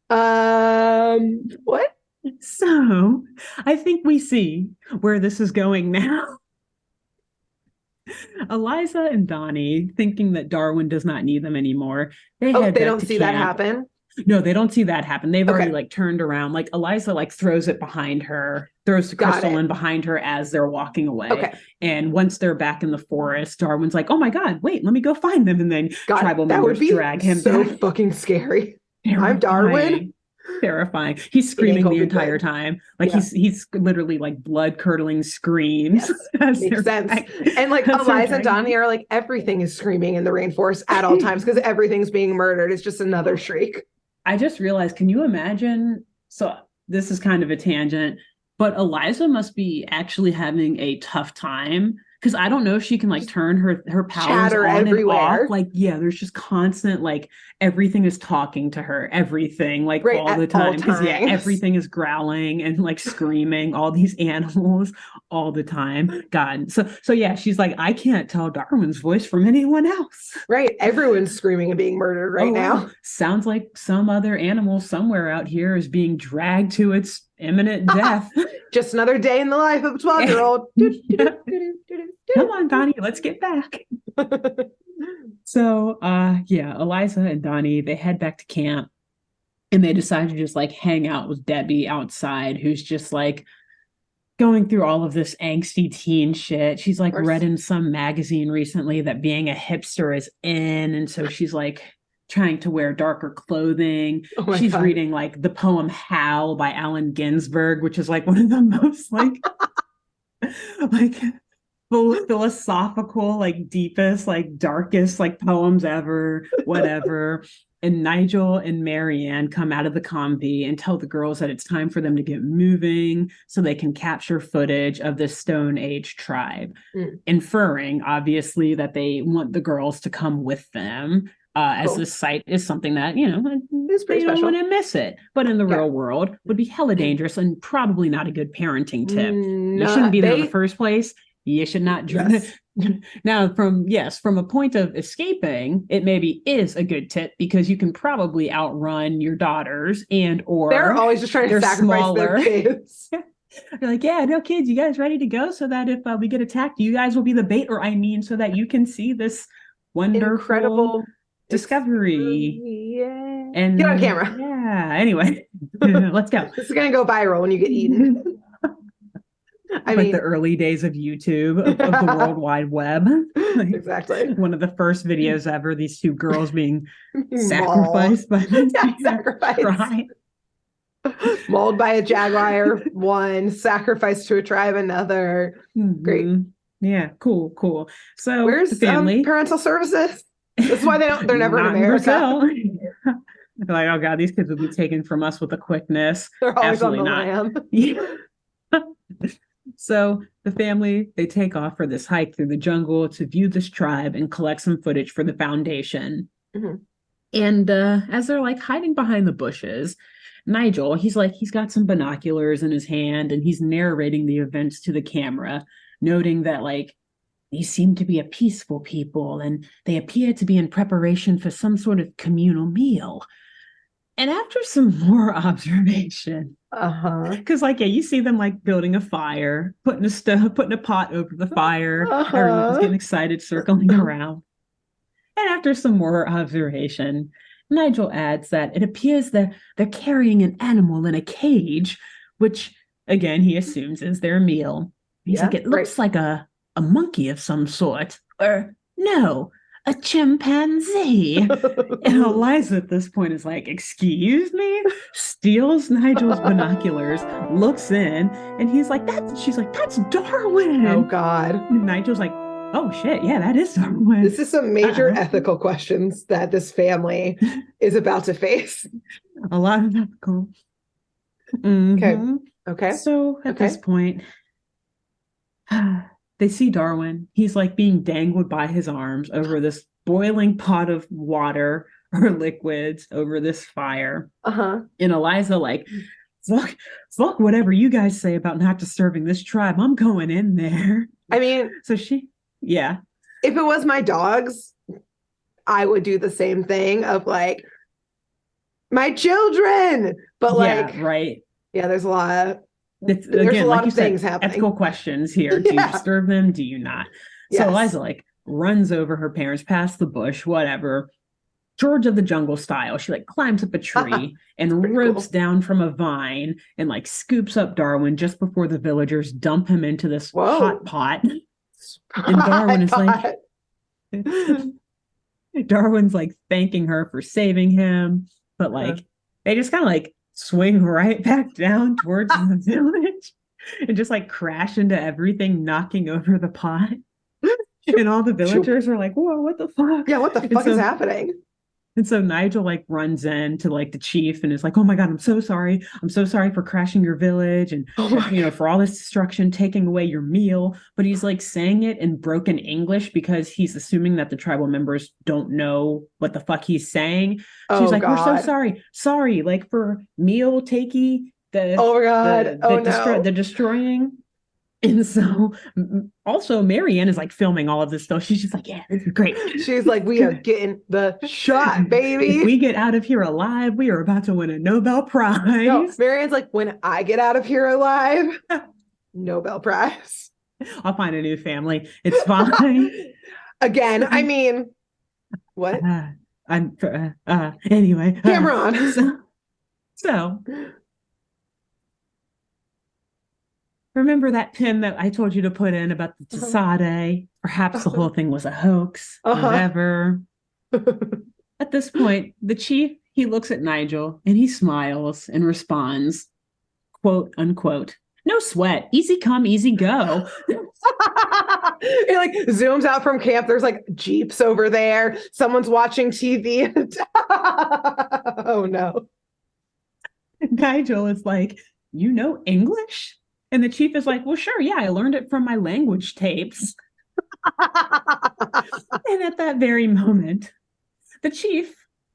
What? So I think we see where this is going now. Eliza and Donnie, thinking that Darwin does not need them anymore, they don't see that happen. No, they don't see that happen. They've already like turned around. Like Eliza like throws it behind her, throws the crystal in behind her as they're walking away. Okay. And once they're back in the forest, Darwin's like, "Oh my God, wait, let me go find them." And then tribal members drag him so back. Fucking scary. I'm Darwin. Terrifying. He's screaming the entire time. Like he's literally like blood curdling screams. Yes. Makes sense. And like Eliza and Donnie are like, everything is screaming in the rainforest at all times because everything's being murdered. It's just another shriek. I just realized, can you imagine? So this is kind of a tangent, but Eliza must be actually having a tough time, because I don't know if she can like turn her powers on everywhere. And off. Like, yeah, there's just constant, like everything is talking to her, everything, like all the time. Because everything is growling and like screaming, all these animals all the time. God. So yeah, she's like, I can't tell Darwin's voice from anyone else. Right. Everyone's screaming and being murdered right now. Wow. Sounds like some other animal somewhere out here is being dragged to its imminent death. Just another day in the life of a 12-year-old. Come on, Donnie, let's get back. So Eliza and Donnie, they head back to camp, and they decide to just like hang out with Debbie outside, who's just like going through all of this angsty teen shit. She's like read in some magazine recently that being a hipster is in, and so she's like trying to wear darker clothing. She's reading like the poem Howl by Allen Ginsberg, which is like one of the most like philosophical, like deepest, like darkest, like poems ever, whatever. And Nigel and Marianne come out of the combi and tell the girls that it's time for them to get moving so they can capture footage of the Stone Age tribe, inferring obviously that they want the girls to come with them. As this site is something that, you know, they don't want to miss it. But in the real world would be hella dangerous and probably not a good parenting tip. You shouldn't be there in the first place. You should not drive. Now, from a point of escaping, it maybe is a good tip, because you can probably outrun your daughters, or they're always just trying to sacrifice their kids. You're like, yeah, no, kids, you guys ready to go so that if we get attacked, you guys will be the bait, so that you can see this incredible discovery. Yeah. And get on camera. Yeah. Anyway, let's go. This is gonna go viral when you get eaten. I mean, the early days of YouTube, of the World Wide Web. Like, exactly. One of the first videos ever, these two girls being sacrificed by sacrificed. Mauled by a jaguar, one, sacrificed to a tribe, another. Great. Yeah, cool. So where's the family? Parental services? That's why they're never in America. They're like, oh God, these kids will be taken from us with a quickness. They're always Absolutely on the lam. Yeah. So the family, they take off for this hike through the jungle to view this tribe and collect some footage for the foundation. And as they're like hiding behind the bushes, Nigel, he's got some binoculars in his hand and he's narrating the events to the camera, noting that like these seem to be a peaceful people and they appear to be in preparation for some sort of communal meal. And after some more observation, because like, yeah, you see them like building a fire, putting a pot over the fire, everyone's getting excited, circling around. And after some more observation, Nigel adds that it appears that they're carrying an animal in a cage, which again he assumes is their meal. He's like, it looks like a monkey of some sort, or no, a chimpanzee. And Eliza at this point is like, excuse me, steals Nigel's binoculars, looks in, and he's like, she's like, that's Darwin. Oh God. And Nigel's like, oh shit, yeah, that is Darwin. This is some major ethical questions that this family is about to face. A lot of ethical. Okay. So at this point, they see Darwin. He's like being dangled by his arms over this boiling pot of water or liquids over this fire. And Eliza like, fuck whatever you guys say about not disturbing this tribe. I'm going in there. I mean, so yeah. If it was my dogs, I would do the same thing of like, my children. But like, yeah, right. Yeah, there's a lot of things happening. Ethical questions here. Do you disturb them? Do you not? Yes. So Eliza like runs over her parents, past the bush, whatever. George of the Jungle style. She like climbs up a tree and ropes down from a vine and like scoops up Darwin just before the villagers dump him into this hot pot. And Darwin is like, Darwin's like thanking her for saving him, but like they just kind of like swing right back down towards the village and just like crash into everything, knocking over the pot. And all the villagers are like, whoa, what the fuck? Yeah, what the fuck is happening? And so Nigel like runs in to like the chief and is like, oh my God, I'm so sorry. I'm so sorry for crashing your village and, for all this destruction, taking away your meal. But he's like saying it in broken English because he's assuming that the tribal members don't know what the fuck he's saying. So he's like, we're so sorry. Sorry, like for meal takey, the destroying. And so also Marianne is like filming all of this stuff. She's just like, yeah, this is great. She's like, we are getting the shot, baby. If we get out of here alive, we are about to win a Nobel Prize. No, Marianne's like, when I get out of here alive, Nobel Prize. I'll find a new family. It's fine. Again, I mean, what? Anyway. Cameron. So remember that pin that I told you to put in about the Tasade? Perhaps the whole thing was a hoax, whatever. At this point, the chief, he looks at Nigel and he smiles and responds, quote unquote, no sweat, easy come, easy go. He like zooms out from camp. There's like Jeeps over there. Someone's watching TV. Oh no. Nigel is like, you know English? And the chief is like, well, sure, yeah, I learned it from my language tapes. And at that very moment, the chief,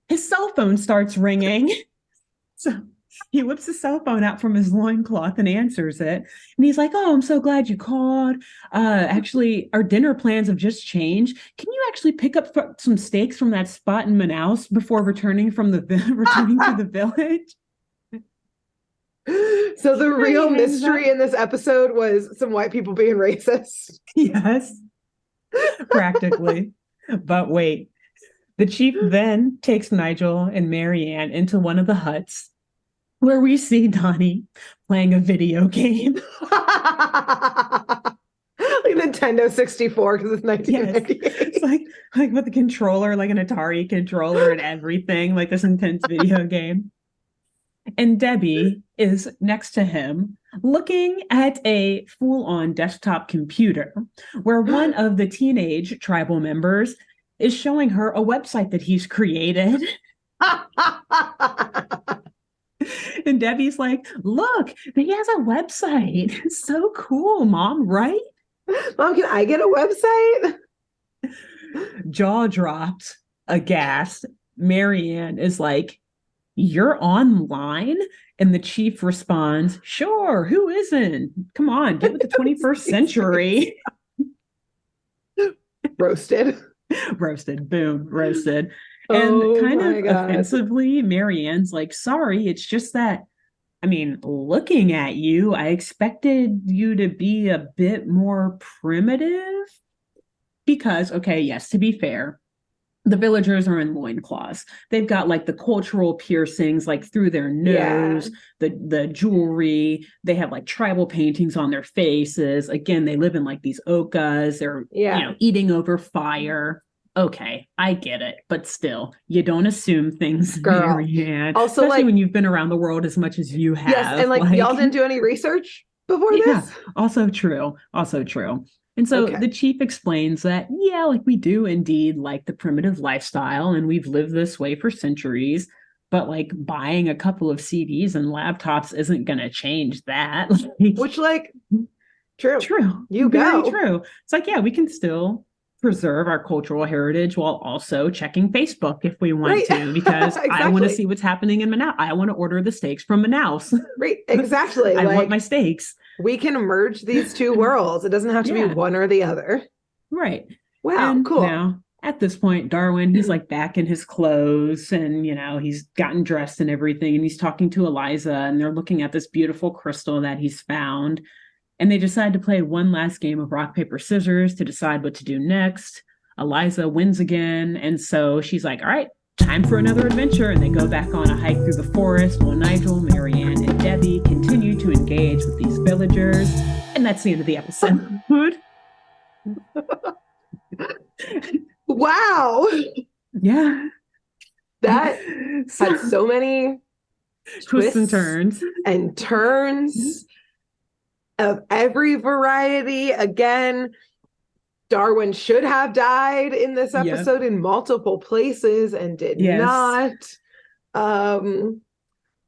his cell phone starts ringing. So he whips his cell phone out from his loincloth and answers it. And he's like, oh, I'm so glad you called. Actually, our dinner plans have just changed. Can you actually pick up some steaks from that spot in Manaus before returning to the village? So the real mystery in this episode was some white people being racist. Yes, practically. But wait, the chief then takes Nigel and Marianne into one of the huts where we see Donnie playing a video game. Like Nintendo 64 because it's 1998. Yes. It's like with a controller, like an Atari controller and everything, like this intense video game. And Debbie is next to him looking at a full-on desktop computer where one of the teenage tribal members is showing her a website that he's created. And Debbie's like, look, he has a website. It's so cool, Mom, right? Mom, can I get a website? Jaw dropped, aghast. Marianne is like, you're online? And the chief responds, sure, who isn't? Come on, get with the 21st century. Roasted. Roasted, boom, roasted. Oh, And kind of God. offensively, Marianne's like, sorry, it's just that, I mean, looking at you, I expected you to be a bit more primitive. Because, okay, yes, to be fair, the villagers are in loincloths. They've got like the cultural piercings like through their nose, the jewelry. They have like tribal paintings on their faces. Again, they live in like these okas. They're eating over fire. Okay, I get it, but still, you don't assume things, Girl. Marianne. Also, especially like, when you've been around the world as much as you have. Yes, and like y'all didn't do any research before this? Also true. Also true. And so the chief explains that, yeah, like we do indeed like the primitive lifestyle and we've lived this way for centuries, but like buying a couple of CDs and laptops isn't going to change that. Which, like, true. You go. Very true. It's like, yeah, we can still preserve our cultural heritage while also checking Facebook if we want to, because I want to see what's happening in Manaus. I want to order the steaks from Manaus. Right, exactly. I want my steaks. We can merge these two worlds. It doesn't have to be one or the other. Right. Wow, and cool. Now, at this point, Darwin, he's like back in his clothes and, he's gotten dressed and everything. And he's talking to Eliza and they're looking at this beautiful crystal that he's found. And they decide to play one last game of rock, paper, scissors to decide what to do next. Eliza wins again. And so she's like, all right, time for another adventure. And they go back on a hike through the forest while Nigel, Marianne, and Debbie continue to engage with these villagers. And that's the end of the episode. Wow. Yeah. That had so many twists and turns. And turns of every variety. Again, Darwin should have died in this episode in multiple places and did not. In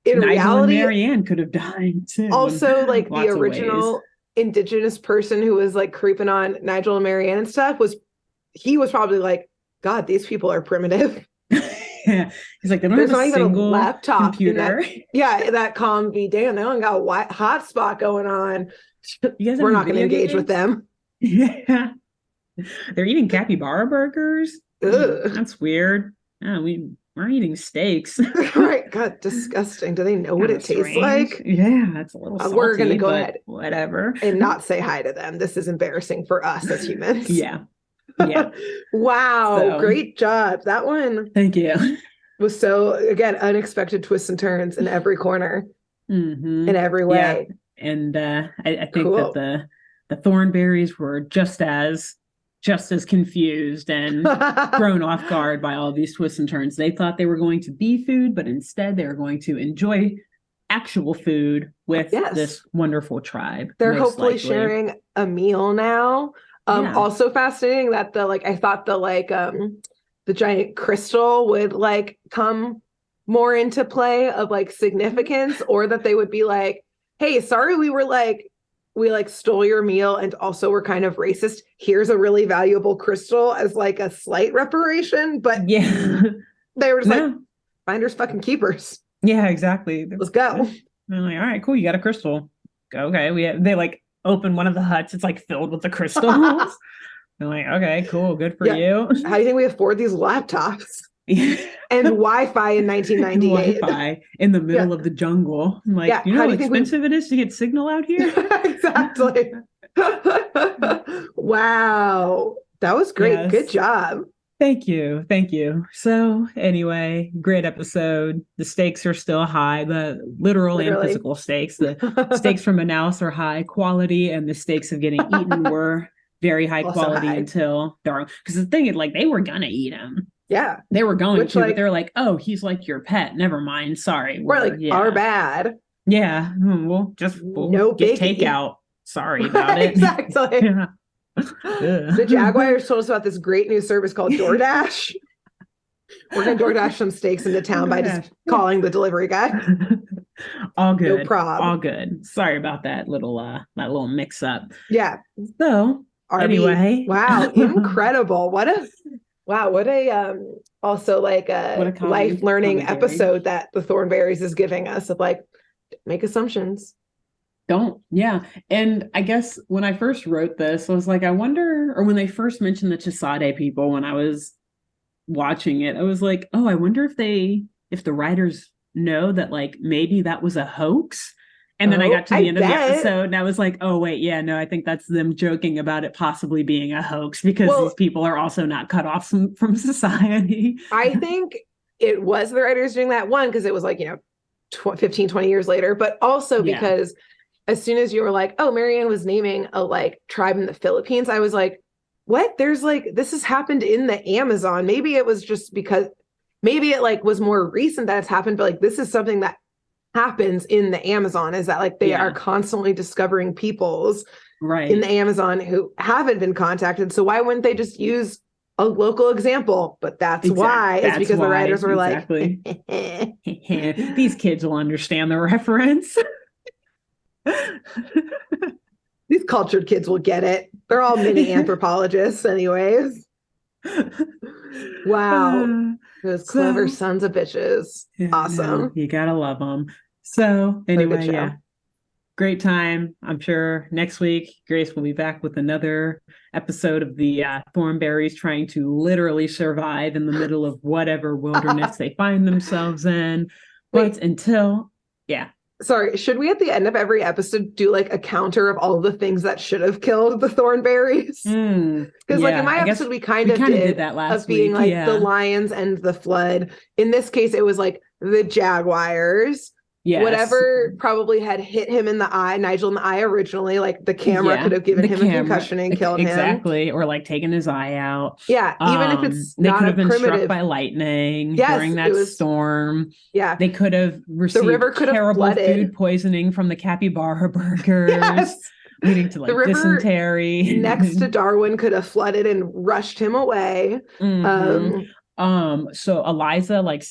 Nigel reality, and Marianne could have died too. Also, like the original Indigenous person who was like creeping on Nigel and Marianne and stuff was probably like, God, these people are primitive. Yeah. He's like, they don't have a single laptop computer. That Combi, damn, they don't got a hotspot going on. We're not going to engage with them. Yeah. They're eating capybara burgers. Ugh. That's weird. Yeah, we're eating steaks. Right. God, disgusting. Do they know what it tastes like? Yeah, it's a little salty, we're going to go ahead. Whatever. And not say hi to them. This is embarrassing for us as humans. Yeah. Wow. So, great job. That one. Thank you. Was so, again, unexpected twists and turns in every corner. In every way. Yeah. And I think that the Thornberrys were just as confused and thrown off guard by all these twists and turns. They thought they were going to be food, but instead they were going to enjoy actual food with this wonderful tribe. They're hopefully sharing a meal now. Also fascinating that I thought the giant crystal would like come more into play of like significance, or that they would be like, hey, sorry, we stole your meal and also we're kind of racist. Here's a really valuable crystal as like a slight reparation. But they were just like, finders fucking keepers. Yeah, exactly. Let's go. They're like, all right, cool. You got a crystal. Okay. They like open one of the huts. It's like filled with the crystals. They're like, okay, cool. Good for you. How do you think we afford these laptops? And Wi-Fi in 1998. Wi-Fi in the middle of the jungle. I'm like, you know how expensive it is to get signal out here? Exactly. Wow. That was great. Yes. Good job. Thank you. So anyway, great episode. The stakes are still high, the literal and physical stakes. The stakes from Manaus are high quality, and the stakes of getting eaten were very high quality until Darwin. Because the thing is, like, they were gonna eat him. Yeah. They were going to, but they're like, oh, he's like your pet. Never mind. Sorry. We're like, our bad. Yeah. We'll get takeout. Sorry about it. Exactly. The Jaguars told us about this great new service called DoorDash. We're going to DoorDash some steaks into town by just calling the delivery guy. All good. No problem. All good. Sorry about that little mix up. Yeah. So anyway. Wow. Incredible. What a also like What a a life learning commentary. episode that the Thornberrys is giving us of like, make assumptions. Don't. Yeah. And I guess when I first wrote this, I was like, I wonder, or when they first mentioned the Chisade people, when I was watching it, I was like, oh, I wonder if the writers know that like maybe that was a hoax. And then I got to the end of the episode and I was like, oh, wait, yeah, no, I think that's them joking about it possibly being a hoax because these people are also not cut off from society. I think it was the writers doing that, one, because it was like, 15, 20 years later, but also because as soon as you were like, oh, Marianne was naming a like tribe in the Philippines, I was like, what? There's like, this has happened in the Amazon. Maybe it was just because maybe it like was more recent that it's happened, but like this is something that happens in the Amazon, is that like they are constantly discovering peoples in the Amazon who haven't been contacted. So why wouldn't they just use a local example? But that's why. It's because the writers were like, these kids will understand the reference. These cultured kids will get it. They're all mini anthropologists anyways. Wow. Those clever sons of bitches. Awesome. You gotta love them. So anyway, great time. I'm sure next week Grace will be back with another episode of the Thornberrys trying to literally survive in the middle of whatever wilderness they find themselves in. But until sorry, should we at the end of every episode do like a counter of all the things that should have killed the Thornberrys? Because like in my episode, we kind of did that last of being week. Like the lions and the flood. In this case, it was like the jaguars. Whatever probably had hit him in the eye, Nigel in the eye originally, like the camera could have given him a concussion and killed him. Exactly. Or like taken his eye out. Yeah. Even if it's they not could have been primitive struck by lightning during that storm. Yeah. They could have received terrible food poisoning from the capybara burgers. Leading to like the river dysentery. Next to Darwin could have flooded and rushed him away. So Eliza like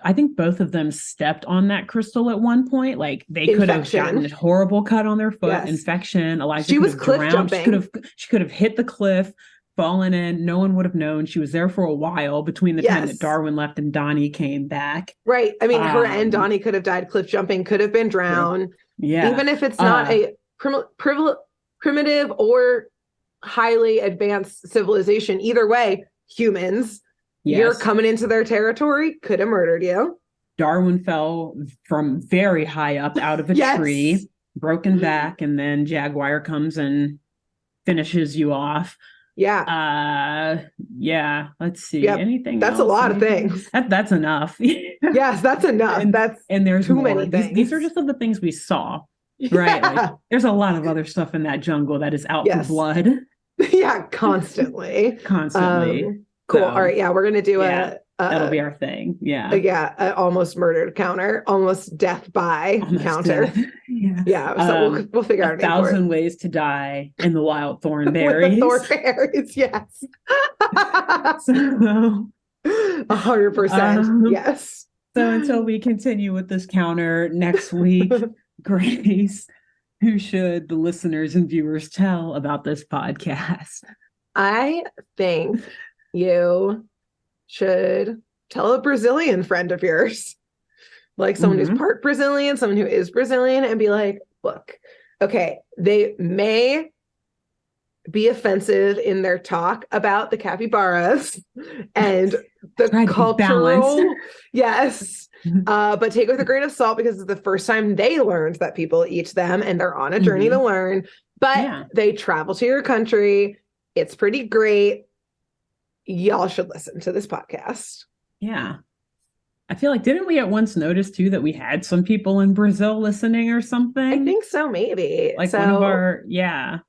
I think both of them stepped on that crystal at one point. Like they could have gotten a horrible cut on their foot, infection. Eliza she was cliff jumping. She could have hit the cliff, fallen in. No one would have known. She was there for a while between the time that Darwin left and Donnie came back. Right. I mean, her and Donnie could have died cliff jumping, could have been drowned. Yeah. Even if it's not a primitive or highly advanced civilization, either way, humans. You're coming into their territory, could have murdered you. Darwin fell from very high up out of a tree, broken back, and then Jaguar comes and finishes you off. Let's see. Anything that's else? A lot of things. That's enough. Yes, that's enough. And there's too more. Many things. These are just the things we saw. Right. Like, there's a lot of other stuff in that jungle that is out for blood. Constantly. Cool. So, all right. Yeah, we're gonna do that'll be our thing. An almost murdered counter, almost death by counter. Death. So we'll figure out 1,000 ways to die in the wild thornberries. Thornberries, yes. 100%. Yes. So until we continue with this counter next week, Grace, who should the listeners and viewers tell about this podcast? I think you should tell a Brazilian friend of yours, like someone who's part Brazilian, someone who is Brazilian, and be like, look, okay, they may be offensive in their talk about the capybaras and the cultural, but take it with a grain of salt because it's the first time they learned that people eat them and they're on a journey to learn, but they travel to your country. It's pretty great. Y'all should listen to this podcast. Yeah. I feel like, didn't we at once notice too that we had some people in Brazil listening or something? I think so, maybe. Like one of our,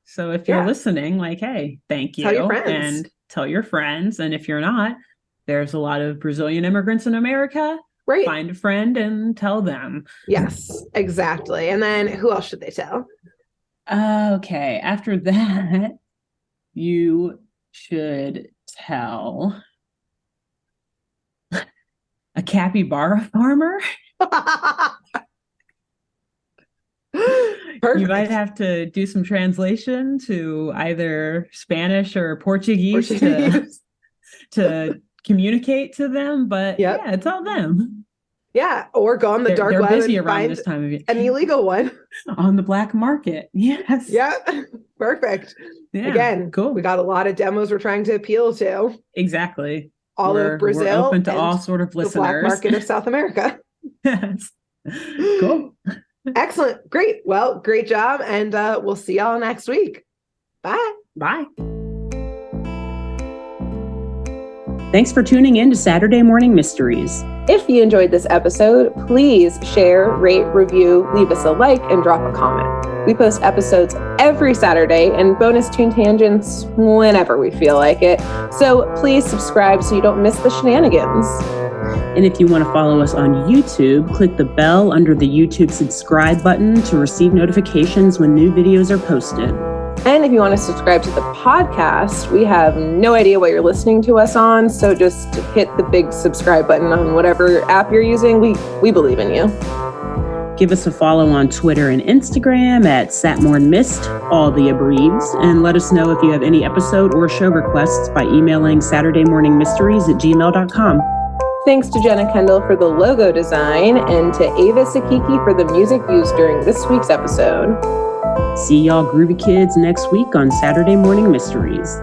So if you're listening, like, hey, thank you. Tell your friends. And tell your friends. And if you're not, there's a lot of Brazilian immigrants in America. Right. Find a friend and tell them. Yes, exactly. And then who else should they tell? Okay. After that, you should tell a capybara farmer. You might have to do some translation to either Spanish or Portuguese. To communicate to them, but Yep. yeah, it's all them. Yeah, or go on the dark They're web busy and around find this time of year. an illegal one. On the black market. Yes. Yeah, perfect. Yeah, Again, cool. we got a lot of demos we're trying to appeal to. Exactly. All of Brazil. We're open to and all sort of listeners. The black market of South America. Yes. Cool. Excellent. Great. Well, great job. And we'll see y'all next week. Bye. Bye. Thanks for tuning in to Saturday Morning Mysteries. If you enjoyed this episode, please share, rate, review, leave us a like, and drop a comment. We post episodes every Saturday and bonus tune tangents whenever we feel like it. So please subscribe so you don't miss the shenanigans. And if you want to follow us on YouTube, click the bell under the YouTube subscribe button to receive notifications when new videos are posted. And if you want to subscribe to the podcast, we have no idea what you're listening to us on, so just hit the big subscribe button on whatever app you're using. We believe in you. Give us a follow on Twitter and Instagram at SatmornMist, all the abreves, and let us know if you have any episode or show requests by emailing SaturdayMorningMysteries@gmail.com. Thanks to Jenna Kendall for the logo design and to Ava Sakiki for the music used during this week's episode. See y'all groovy kids next week on Saturday Morning Mysteries.